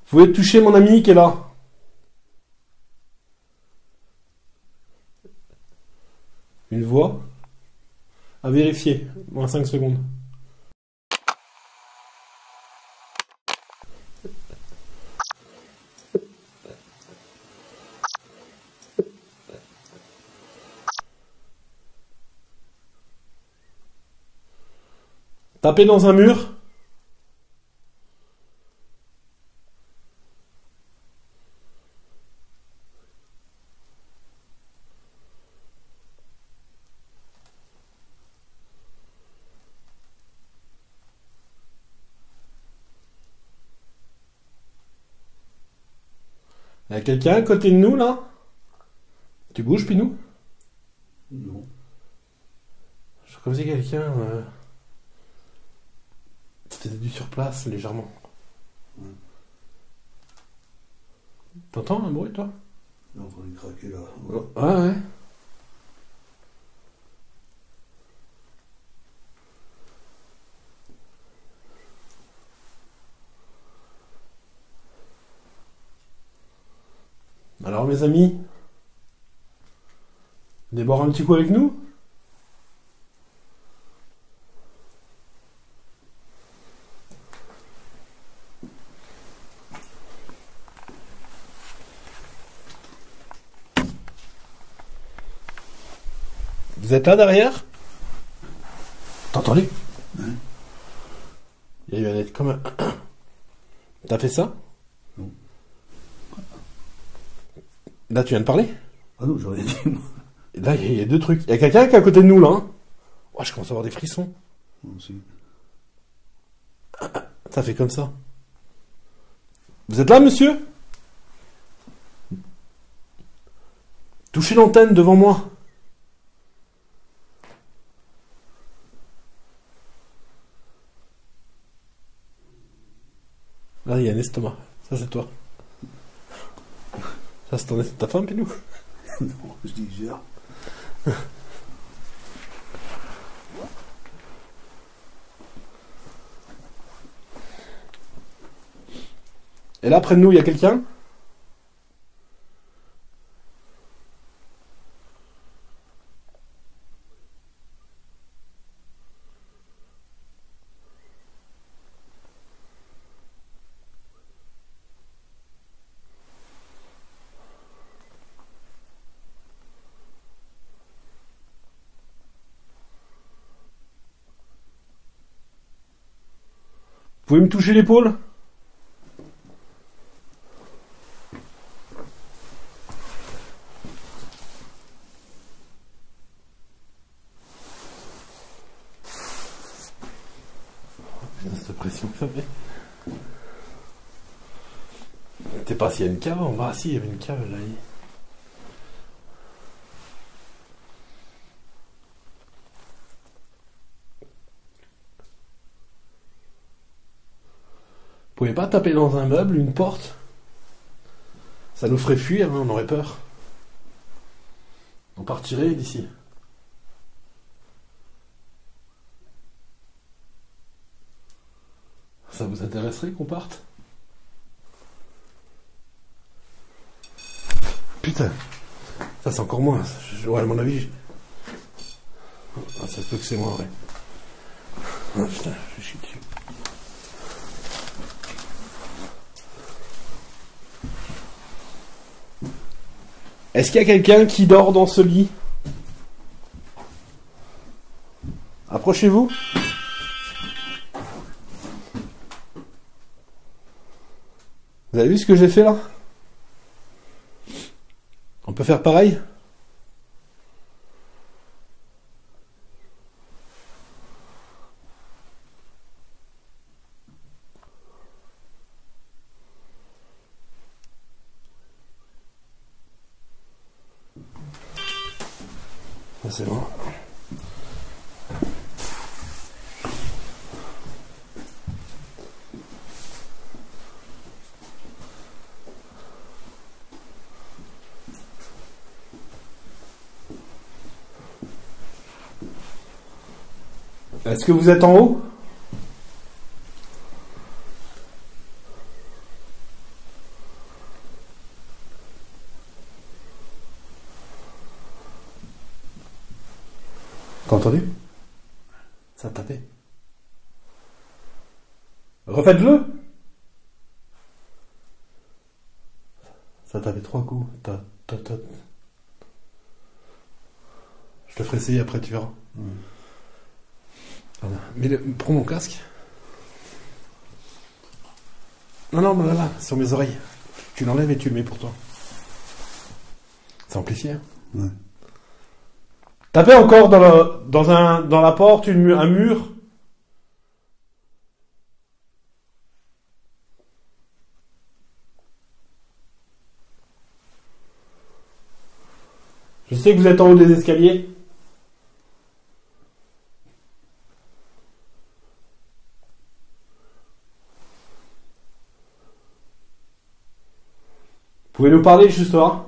Vous pouvez toucher mon ami qui est là? Une voix? À vérifier. Moins 5 secondes. Tapez dans un mur. Il y a quelqu'un à côté de nous, là? Tu bouges, Pinou? Non. Je crois comme si quelqu'un faisait du surplace, légèrement. T'entends un bruit, toi? Non, on va craquer là. Ouais, ouais. Alors mes amis, venez boire un petit coup avec nous? Vous êtes là derrière? T'entendez? Ouais. Il y a eu un être comme un... T'as fait ça? Non. Là, tu viens de parler? Ah non, j'aurais dit, moi. Là, il y a deux trucs. Il y a quelqu'un qui est à côté de nous, là. Hein. Ouais, je commence à avoir des frissons. Moi aussi. Ça fait comme ça. Vous êtes là, monsieur? Touchez l'antenne devant moi. Là, il y a un estomac. Ça, c'est toi. Ça, c'est ta femme, Pilou? Non, je digère. Et là, près de nous, il y a quelqu'un? Vous pouvez me toucher l'épaule? Putain, cette pression que ça fait. Je sais pas s'il y a une cave en bas. Si, il y avait une cave là. Vous pouvez pas taper dans un meuble, une porte? Ça nous ferait fuir, hein, on aurait peur. On partirait d'ici. Ça vous intéresserait qu'on parte? Putain, ça c'est encore moins. Ouais, à mon avis. Ah, ça se peut que c'est moi, ouais. Ah, putain, je suis dessus. Est-ce qu'il y a quelqu'un qui dort dans ce lit? Approchez-vous. Vous avez vu ce que j'ai fait là? On peut faire pareil? C'est bon. Est-ce que vous êtes en haut? T'as entendu? Ça a tapé. Refaites-le. Ça a tapé 3 coups. Je te ferai essayer après, tu verras. Voilà. Mais prends mon casque. Non, là, sur mes oreilles. Tu l'enlèves et tu le mets pour toi. C'est amplifié. Hein. Ouais. Tapez encore dans la porte, un mur. Je sais que vous êtes en haut des escaliers. Vous pouvez nous parler juste là?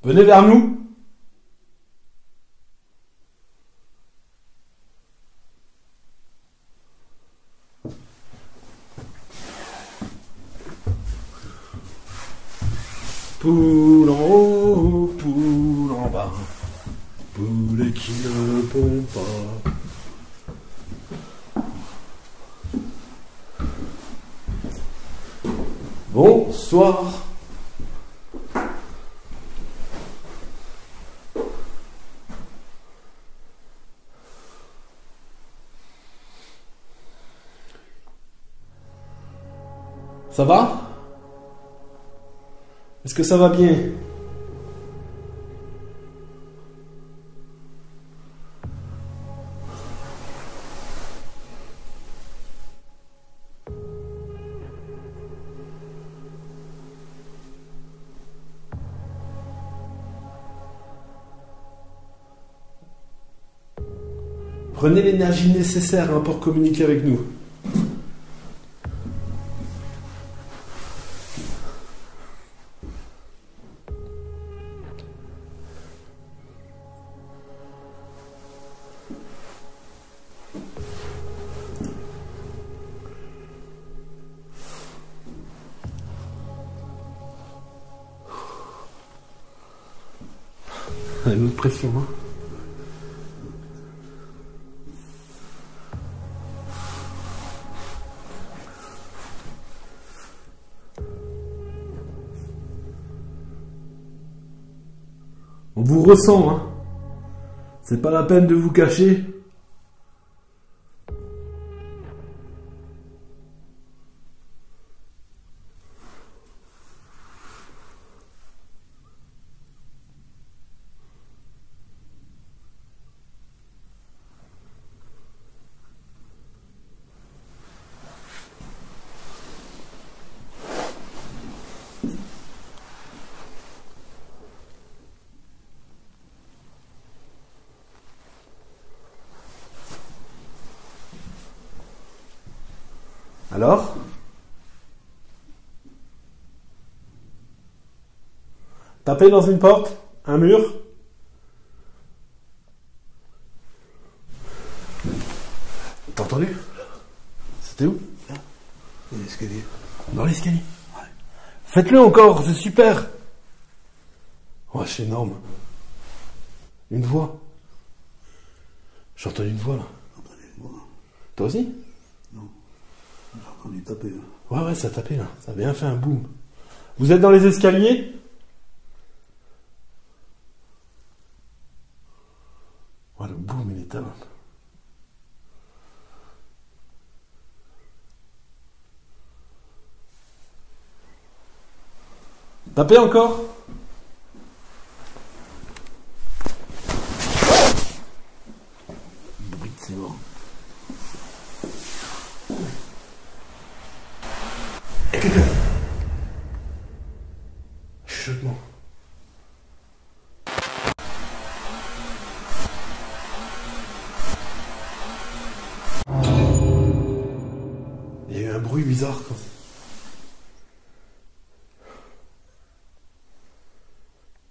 Venez vers nous. Poule en haut, poule en bas, poulet qui ne pond pas. Bonsoir. Ça va? Est-ce que ça va bien? Prenez l'énergie nécessaire pour communiquer avec nous. Une autre pression, hein. On vous ressent, hein. C'est pas la peine de vous cacher. Alors? Taper dans une porte? Un mur? T'as entendu? C'était où? Dans l'escalier. Dans l'escalier. Ouais. Faites-le encore, c'est super. Ouais, c'est énorme. Une voix. J'ai entendu une voix là. J'ai entendu une voix. Toi aussi? Non. J'ai entendu taper. Ouais, ça a tapé là. Ça a bien fait un boom. Vous êtes dans les escaliers? Ouais, le boom, il est tellement. Tapez encore? Bruit de sévère. Chuchotement. Il y a eu un bruit bizarre quand.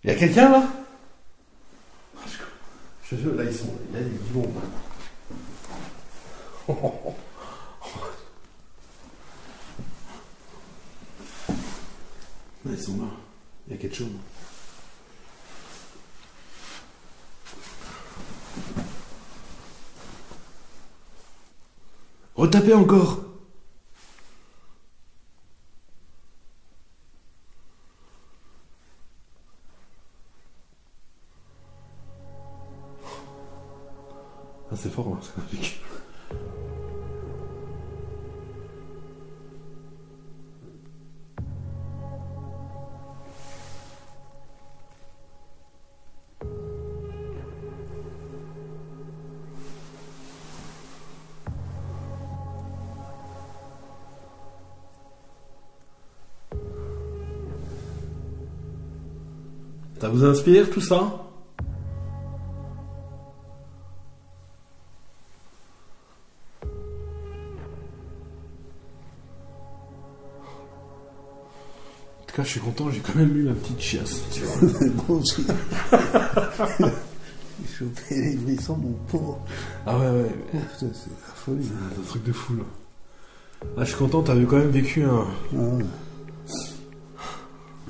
Il y a quelqu'un là? Je te jure, là ils sont. Il y a du monde. Là ils sont là. Il y a quelque chose. Retapez encore. Ah, c'est fort, hein, c'est magnifique. Ça vous inspire tout ça? En tout cas, je suis content, j'ai quand même eu la petite chiasse. Tu vois. Moi aussi. J'ai chopé les frissons, mon pauvre. Ah ouais. Oh, putain, c'est la folie. C'est un truc de fou là. Ah, je suis content, t'avais quand même vécu un. Ah ouais.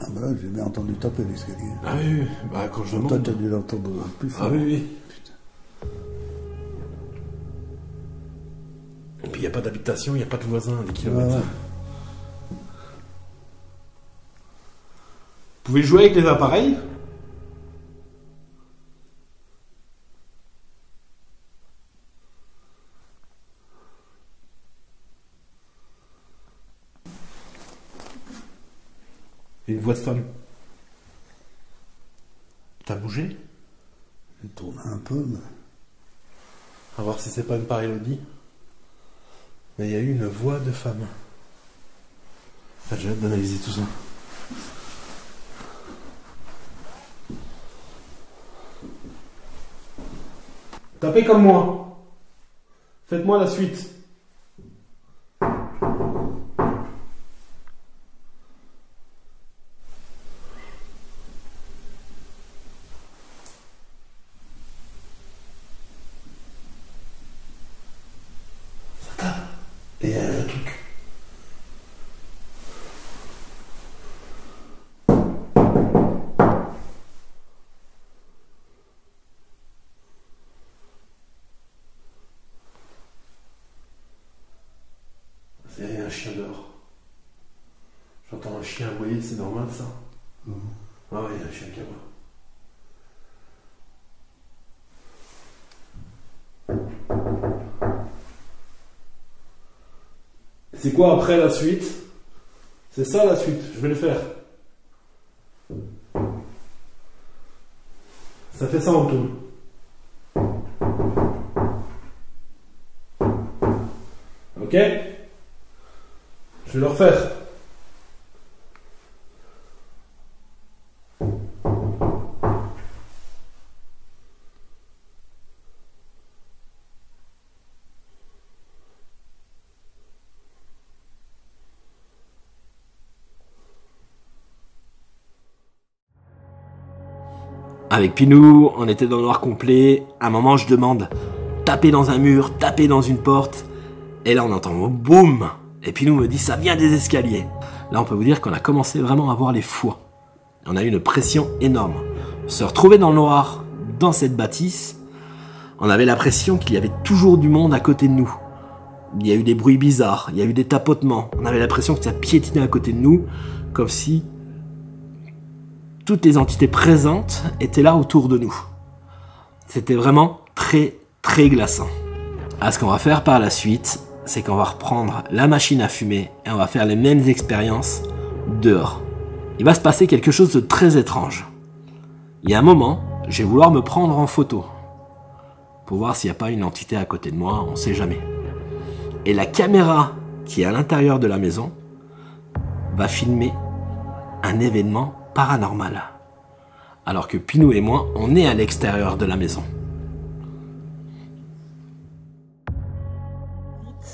Ah bah là, j'ai bien entendu taper l'escalier. Ah oui. Bah quand je Toi, demande. t'as dû l'entendre plus fort. Ah oui. Putain. Et puis il n'y a pas d'habitation, il n'y a pas de voisins, des kilomètres. Ouais. Vous pouvez jouer avec les appareils? Une voix de femme. T'as bougé? J'ai tourné un peu, mais... À voir si c'est pas une parélodie. Mais il y a eu une voix de femme. Enfin, j'ai hâte d'analyser tout ça. Tapez comme moi. Faites-moi la suite. Ça tape. Et il y a un truc. dehors. J'entends un chien aboyer, c'est normal ça? Ah ouais, il y a un chien qui aboie. C'est quoi après la suite? C'est ça la suite, je vais le faire. Ça fait ça en tout. Ok? Je vais le refaire. Avec Pinou, on était dans le noir complet. À un moment, je demande taper dans un mur, taper dans une porte. Et là, on entend boum. Et Pinou me dit ça vient des escaliers. Là, on peut vous dire qu'on a commencé vraiment à avoir les foies. On a eu une pression énorme. Se retrouver dans le noir, dans cette bâtisse, on avait l'impression qu'il y avait toujours du monde à côté de nous. Il y a eu des bruits bizarres, il y a eu des tapotements. On avait l'impression que ça piétinait à côté de nous, comme si toutes les entités présentes étaient là autour de nous. C'était vraiment très très glaçant. Ce qu'on va faire par la suite, c'est qu'on va reprendre la machine à fumer et on va faire les mêmes expériences dehors. Il va se passer quelque chose de très étrange. Il y a un moment, je vais vouloir me prendre en photo pour voir s'il n'y a pas une entité à côté de moi, on ne sait jamais. Et la caméra qui est à l'intérieur de la maison va filmer un événement paranormal. Alors que Pinou et moi, on est à l'extérieur de la maison.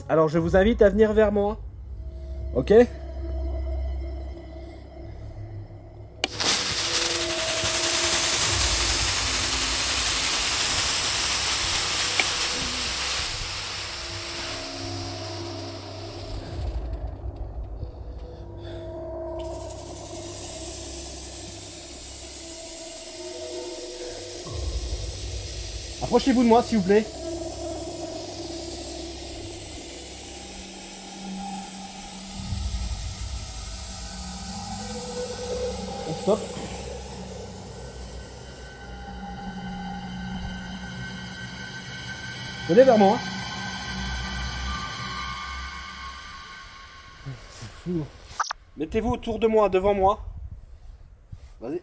Alors je vous invite à venir vers moi. Ok ? Approchez-vous de moi, s'il vous plaît. Stop. Venez vers moi. C'est fou. Mettez-vous autour de moi, devant moi. Vas-y.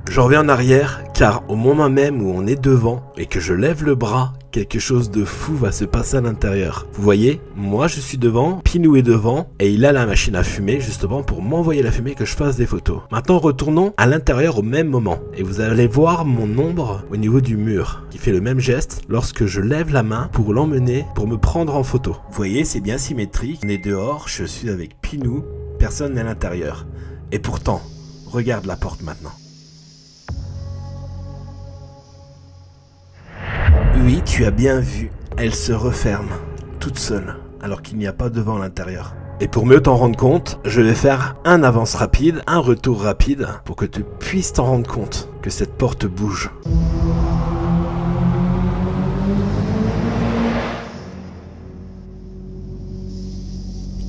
Je reviens en arrière, car au moment même où on est devant et que je lève le bras, quelque chose de fou va se passer à l'intérieur. Vous voyez, moi je suis devant, Pinou est devant, et il a la machine à fumer justement pour m'envoyer la fumée que je fasse des photos. Maintenant retournons à l'intérieur au même moment, et vous allez voir mon ombre au niveau du mur, qui fait le même geste lorsque je lève la main pour l'emmener, pour me prendre en photo. Vous voyez, c'est bien symétrique, on est dehors, je suis avec Pinou, personne n'est à l'intérieur. Et pourtant, regarde la porte maintenant. Oui, tu as bien vu, elle se referme, toute seule, alors qu'il n'y a pas de vent à l'intérieur. Et pour mieux t'en rendre compte, je vais faire un avance rapide, un retour rapide, pour que tu puisses t'en rendre compte que cette porte bouge.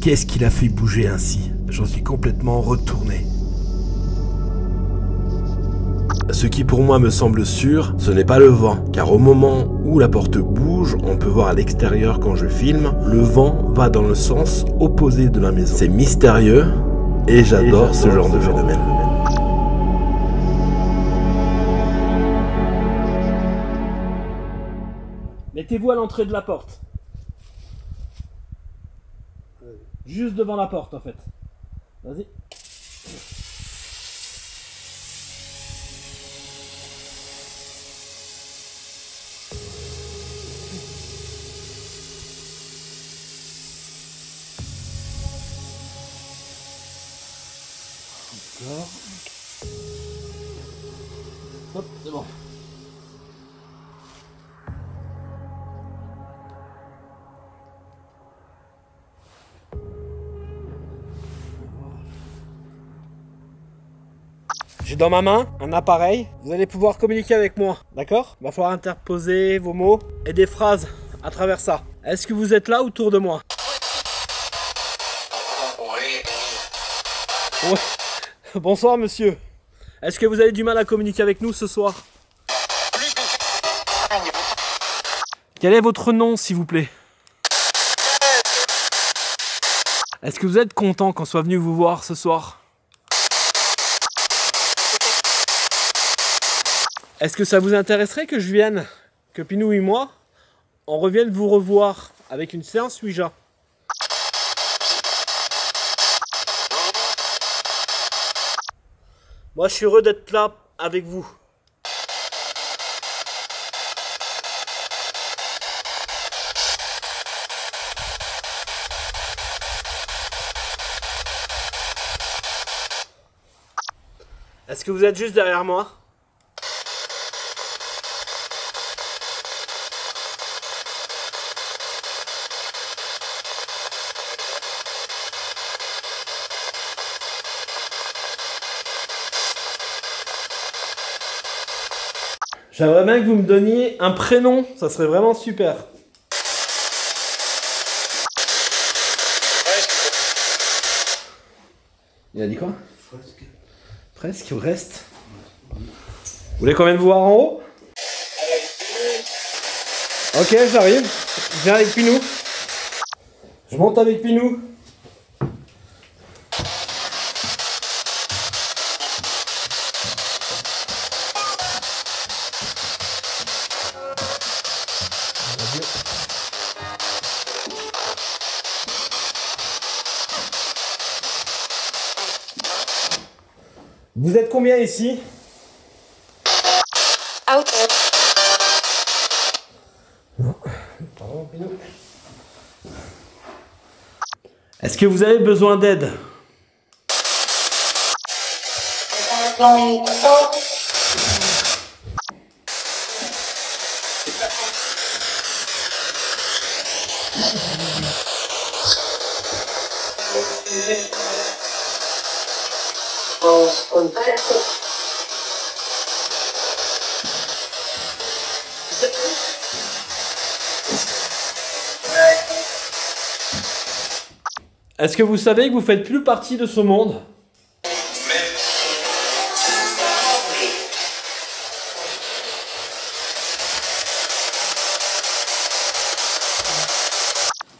Qu'est-ce qui l'a fait bouger ainsi? J'en suis complètement retourné. Ce qui pour moi me semble sûr, ce n'est pas le vent, car au moment où la porte bouge, on peut voir à l'extérieur quand je filme, le vent va dans le sens opposé de la maison. C'est mystérieux et j'adore ce genre de phénomène. Mettez-vous à l'entrée de la porte. Juste devant la porte en fait. Vas-y. Encore. Hop, c'est bon. J'ai dans ma main un appareil, vous allez pouvoir communiquer avec moi, d'accord? Il va falloir interposer vos mots et des phrases à travers ça. Est-ce que vous êtes là autour de moi? Oui. Bonsoir monsieur. Est-ce que vous avez du mal à communiquer avec nous ce soir? Quel est votre nom s'il vous plaît? Est-ce que vous êtes content qu'on soit venu vous voir ce soir? Est-ce que ça vous intéresserait que je vienne, que Pinou et moi, on revienne vous revoir avec une séance Ouija? Moi je suis heureux d'être là avec vous. Est-ce que vous êtes juste derrière moi? J'aimerais bien que vous me donniez un prénom, ça serait vraiment super. Il a dit quoi? Presque. Presque, au reste. Vous voulez qu'on vienne vous voir en haut? Ok, j'arrive. Je viens avec Pinou. Je monte avec Pinou. Vous êtes combien ici? Out. Non, pardon, Pinou. Est-ce que vous avez besoin d'aide? Est-ce que vous savez que vous faites plus partie de ce monde?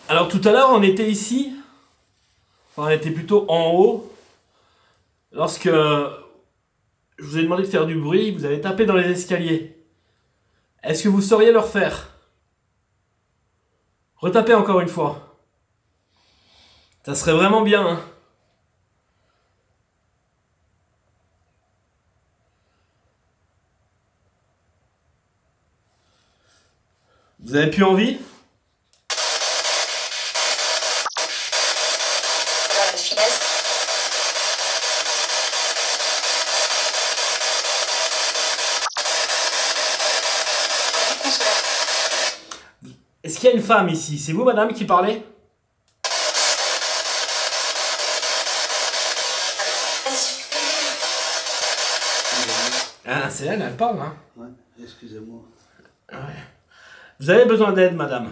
Alors tout à l'heure on était ici, enfin, on était plutôt en haut, lorsque je vous ai demandé de faire du bruit, vous avez tapé dans les escaliers. Est-ce que vous sauriez le refaire? Retapez encore une fois. Ça serait vraiment bien, hein. Vous avez plus envie? Est-ce qu'il y a une femme ici? C'est vous, madame, qui parlez? Ah, c'est elle, elle parle, hein? Ouais, excusez-moi. Ouais. Vous avez besoin d'aide, madame?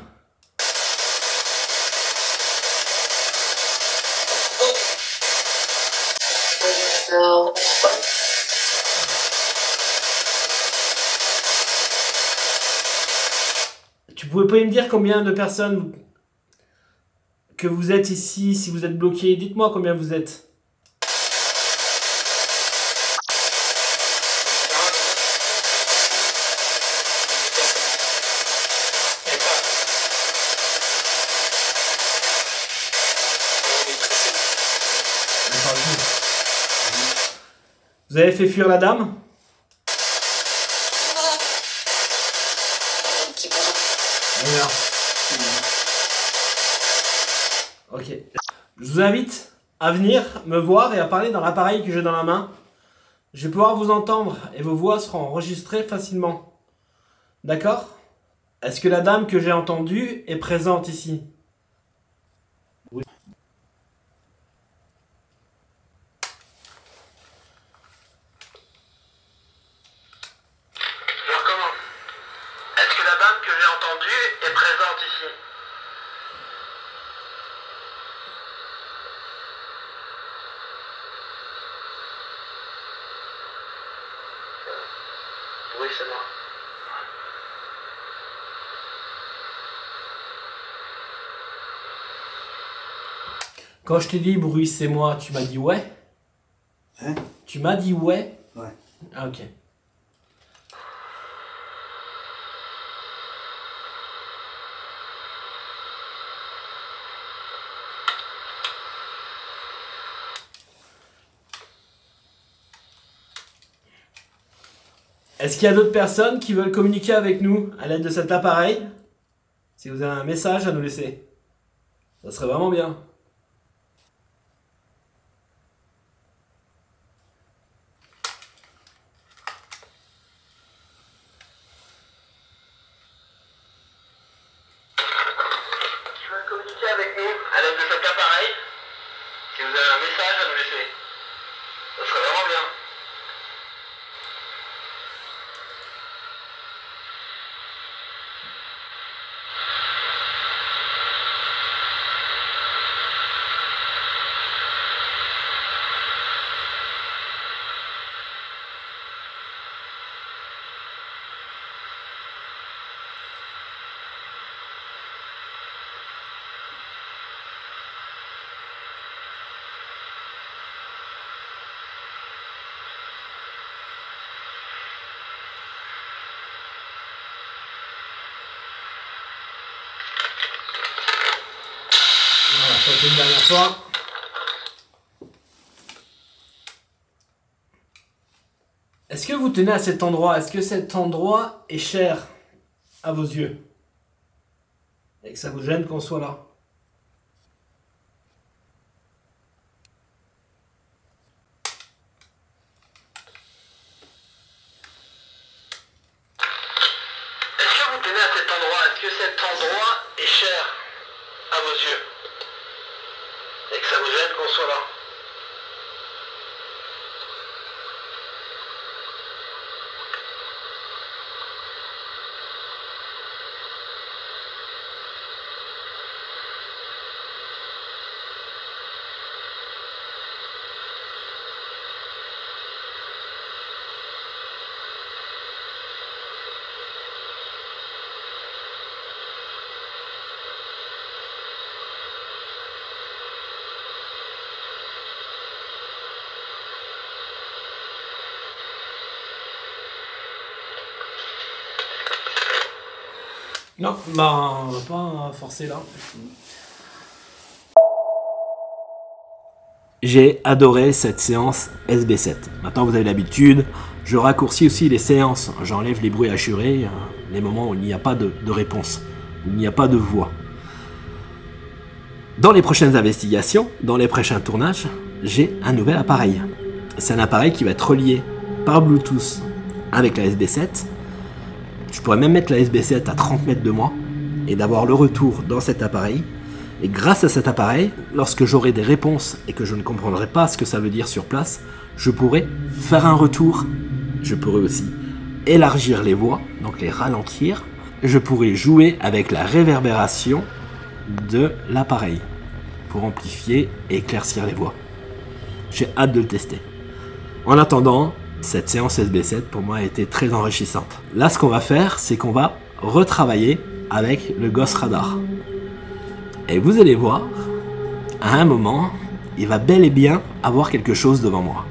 Tu pouvais pas me dire combien de personnes que vous êtes ici, si vous êtes bloqué? Dites-moi combien vous êtes. Vous avez fait fuir la dame? Bien. Ok. Je vous invite à venir me voir et à parler dans l'appareil que j'ai dans la main. Je vais pouvoir vous entendre et vos voix seront enregistrées facilement. D'accord? Est-ce que la dame que j'ai entendue est présente ici? Oui. Quand je t'ai dit bruit, c'est moi, tu m'as dit ouais? Hein? Tu m'as dit ouais? Ouais. Ah, ok. Est-ce qu'il y a d'autres personnes qui veulent communiquer avec nous à l'aide de cet appareil? Si vous avez un message à nous laisser, ça serait vraiment bien. Tu veux communiquer avec nous à l'aide de cet appareil? Si vous avez un message à nous laisser, ça serait vraiment bien. On va tenter une dernière fois. Est-ce que vous tenez à cet endroit? Est-ce que cet endroit est cher à vos yeux? Et que ça vous gêne qu'on soit là? Est-ce que vous tenez à cet endroit? Est-ce que cet endroit est cher à vos yeux? Et que ça vous gêne qu'on soit là? Non, bah on va pas forcer là. J'ai adoré cette séance SB7. Maintenant vous avez l'habitude, je raccourcis aussi les séances. J'enlève les bruits assurés, les moments où il n'y a pas de réponse, où il n'y a pas de voix. Dans les prochaines investigations, dans les prochains tournages, j'ai un nouvel appareil. C'est un appareil qui va être relié par Bluetooth avec la SB7. Je pourrais même mettre la SB7 à 30 mètres de moi et d'avoir le retour dans cet appareil. Et grâce à cet appareil, lorsque j'aurai des réponses et que je ne comprendrai pas ce que ça veut dire sur place, je pourrai faire un retour. Je pourrai aussi élargir les voix, donc les ralentir. Je pourrai jouer avec la réverbération de l'appareil pour amplifier et éclaircir les voix. J'ai hâte de le tester. En attendant, cette séance SB7 pour moi a été très enrichissante. Là, ce qu'on va faire, c'est qu'on va retravailler avec le Ghost Radar. Et vous allez voir, à un moment, il va bel et bien avoir quelque chose devant moi.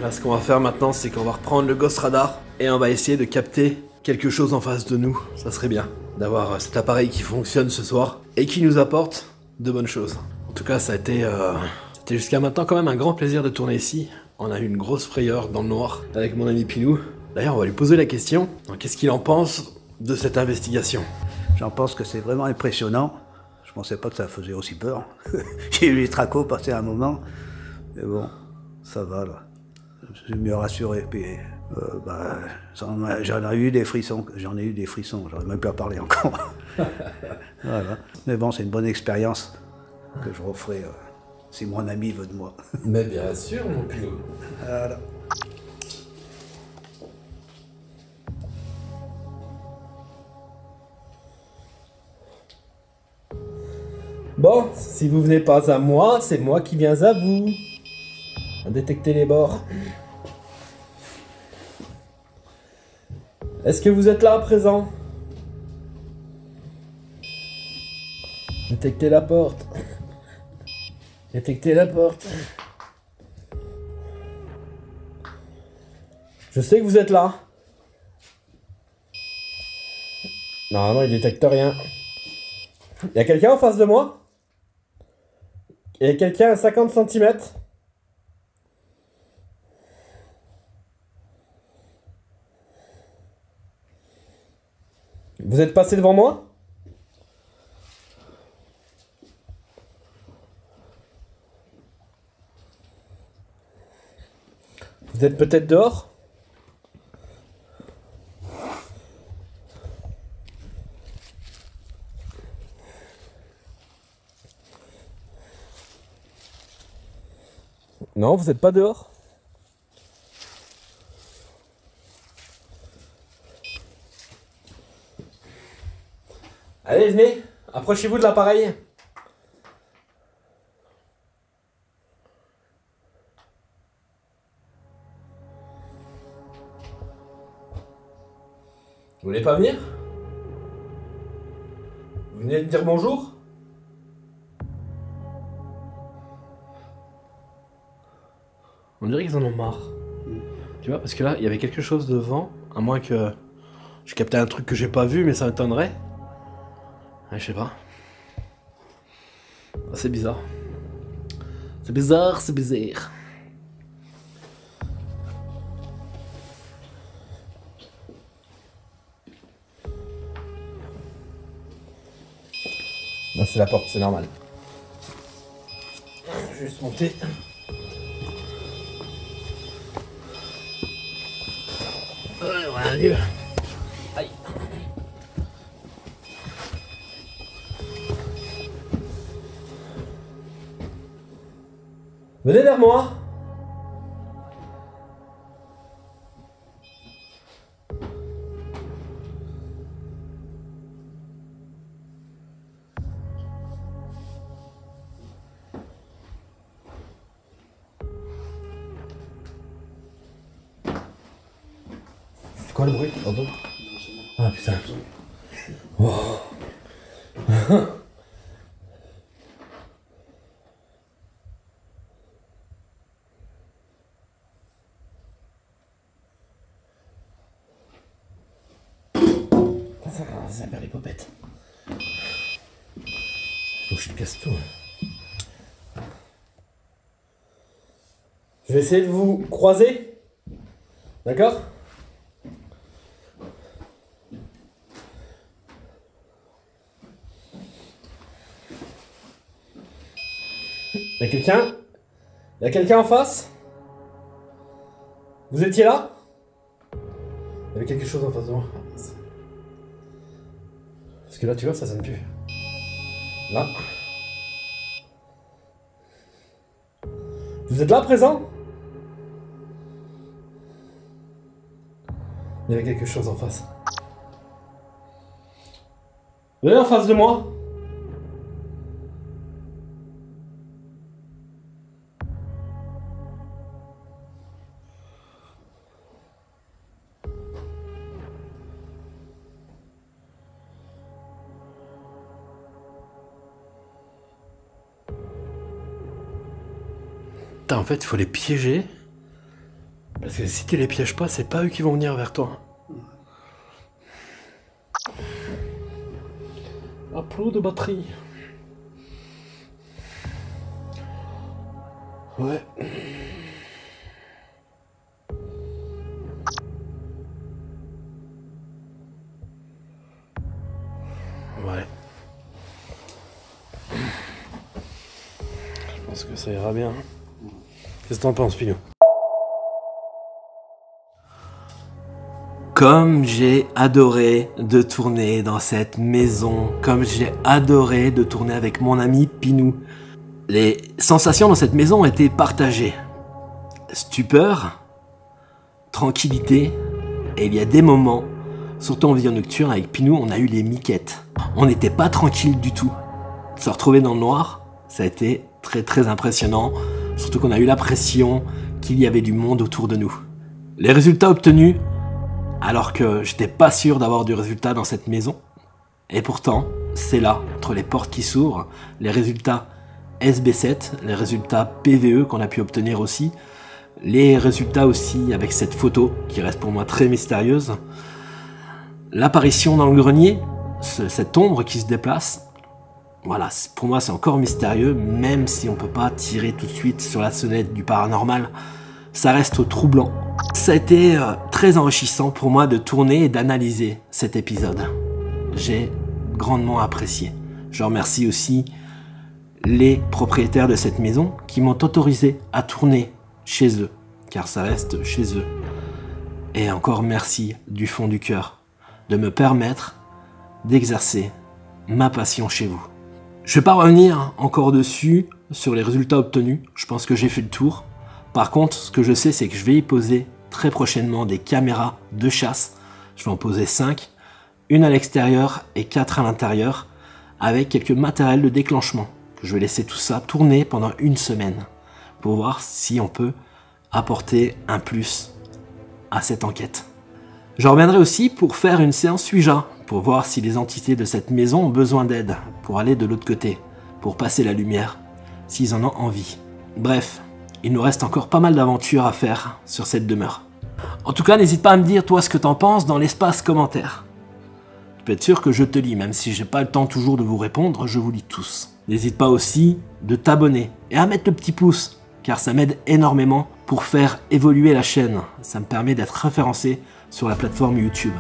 Là, ce qu'on va faire maintenant, c'est qu'on va reprendre le Ghost Radar et on va essayer de capter quelque chose en face de nous. Ça serait bien d'avoir cet appareil qui fonctionne ce soir et qui nous apporte de bonnes choses. En tout cas, ça a été... C'était jusqu'à maintenant quand même un grand plaisir de tourner ici. On a eu une grosse frayeur dans le noir avec mon ami Pilou. D'ailleurs, on va lui poser la question. Qu'est-ce qu'il en pense de cette investigation? J'en pense que c'est vraiment impressionnant. Je pensais pas que ça faisait aussi peur. J'ai eu les tracos passer un moment. Mais bon, ça va là. Je suis mieux rassuré. Puis, j'en ai eu des frissons. J'en ai même pas parlé encore. Voilà. Mais bon, c'est une bonne expérience que je referai si mon ami veut de moi. Mais bien sûr, mon Pilou. Voilà. Bon, si vous venez pas à moi, c'est moi qui viens à vous. À détecter les bords. Est-ce que vous êtes là à présent? Détectez la porte. Détectez la porte. Je sais que vous êtes là. Normalement, il détecte rien. Il y a quelqu'un en face de moi? Il y a quelqu'un à 50 cm? Vous êtes passé devant moi? Vous êtes peut-être dehors? Non, vous n'êtes pas dehors? Allez, venez, approchez-vous de l'appareil. Vous voulez pas venir? Vous venez de dire bonjour? On dirait qu'ils en ont marre. Tu vois, parce que là, il y avait quelque chose devant, à moins que je captais un truc que j'ai pas vu, mais ça m'étonnerait. Ouais, je sais pas. Ah, c'est bizarre. C'est bizarre, c'est bizarre. Non, c'est la porte, c'est normal. Je vais juste monter. Voilà, mieux. Aïe. Venez vers moi. C'est quoi le bruit? Pardon. Ah putain. Oh. Ça perd les popettes. Faut que je te casse tout. Je vais essayer de vous croiser. D'accord? Il y a quelqu'un? Il y a quelqu'un en face? Vous étiez là? Il y avait quelque chose en face de moi. Parce que là, tu vois, ça sonne plus. Là. Vous êtes là, présent? Il y avait quelque chose en face. Venez en face de moi. En fait, il faut les piéger. Parce que si tu les pièges pas, c'est pas eux qui vont venir vers toi. Ah, plus de batterie. Ouais. Ouais. Je pense que ça ira bien. Qu'est-ce que t'en penses, Pinot? Comme j'ai adoré de tourner dans cette maison, comme j'ai adoré de tourner avec mon ami Pinou. Les sensations dans cette maison ont été partagées. Stupeur, tranquillité, et il y a des moments, surtout en vision nocturne avec Pinou, on a eu les miquettes. On n'était pas tranquille du tout. Se retrouver dans le noir, ça a été très très impressionnant. Surtout qu'on a eu l'impression qu'il y avait du monde autour de nous. Les résultats obtenus, alors que j'étais pas sûr d'avoir du résultat dans cette maison, et pourtant, c'est là, entre les portes qui s'ouvrent, les résultats SB7, les résultats PVE qu'on a pu obtenir aussi, les résultats aussi avec cette photo qui reste pour moi très mystérieuse, l'apparition dans le grenier, cette ombre qui se déplace, voilà, pour moi c'est encore mystérieux, même si on peut pas tirer tout de suite sur la sonnette du paranormal, ça reste troublant. Ça a été très enrichissant pour moi de tourner et d'analyser cet épisode. J'ai grandement apprécié. Je remercie aussi les propriétaires de cette maison qui m'ont autorisé à tourner chez eux, car ça reste chez eux. Et encore merci du fond du cœur de me permettre d'exercer ma passion chez vous. Je vais pas revenir encore dessus sur les résultats obtenus, je pense que j'ai fait le tour. Par contre, ce que je sais, c'est que je vais y poser très prochainement des caméras de chasse. Je vais en poser 5, une à l'extérieur et 4 à l'intérieur, avec quelques matériels de déclenchement. Je vais laisser tout ça tourner pendant une semaine pour voir si on peut apporter un plus à cette enquête. Je reviendrai aussi pour faire une séance Ouija, pour voir si les entités de cette maison ont besoin d'aide, pour aller de l'autre côté, pour passer la lumière, s'ils en ont envie. Bref, il nous reste encore pas mal d'aventures à faire sur cette demeure. En tout cas, n'hésite pas à me dire toi ce que t'en penses dans l'espace commentaire. Tu peux être sûr que je te lis, même si j'ai pas le temps toujours de vous répondre, je vous lis tous. N'hésite pas aussi de t'abonner et à mettre le petit pouce, car ça m'aide énormément pour faire évoluer la chaîne. Ça me permet d'être référencé sur la plateforme YouTube.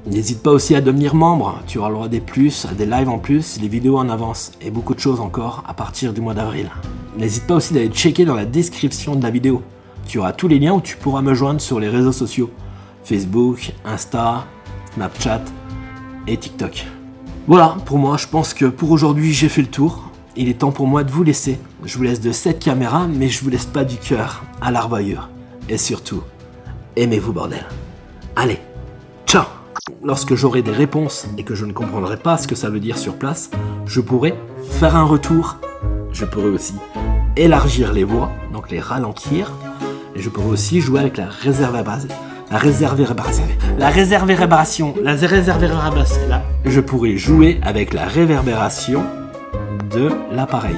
N'hésite pas aussi à devenir membre, tu auras le droit des plus, à des lives en plus, des vidéos en avance et beaucoup de choses encore à partir du mois d'avril. N'hésite pas aussi d'aller checker dans la description de la vidéo. Tu auras tous les liens où tu pourras me joindre sur les réseaux sociaux. Facebook, Insta, Snapchat et TikTok. Voilà, pour moi, je pense que pour aujourd'hui, j'ai fait le tour. Il est temps pour moi de vous laisser. Je vous laisse de cette caméra, mais je vous laisse pas du cœur à la revoyure. Et surtout, aimez-vous bordel. Allez, ciao! Lorsque j'aurai des réponses et que je ne comprendrai pas ce que ça veut dire sur place, je pourrai faire un retour. Je pourrai aussi élargir les voix, donc les ralentir. Et je pourrai aussi jouer avec la réverbération. Je pourrais jouer avec la réverbération de l'appareil.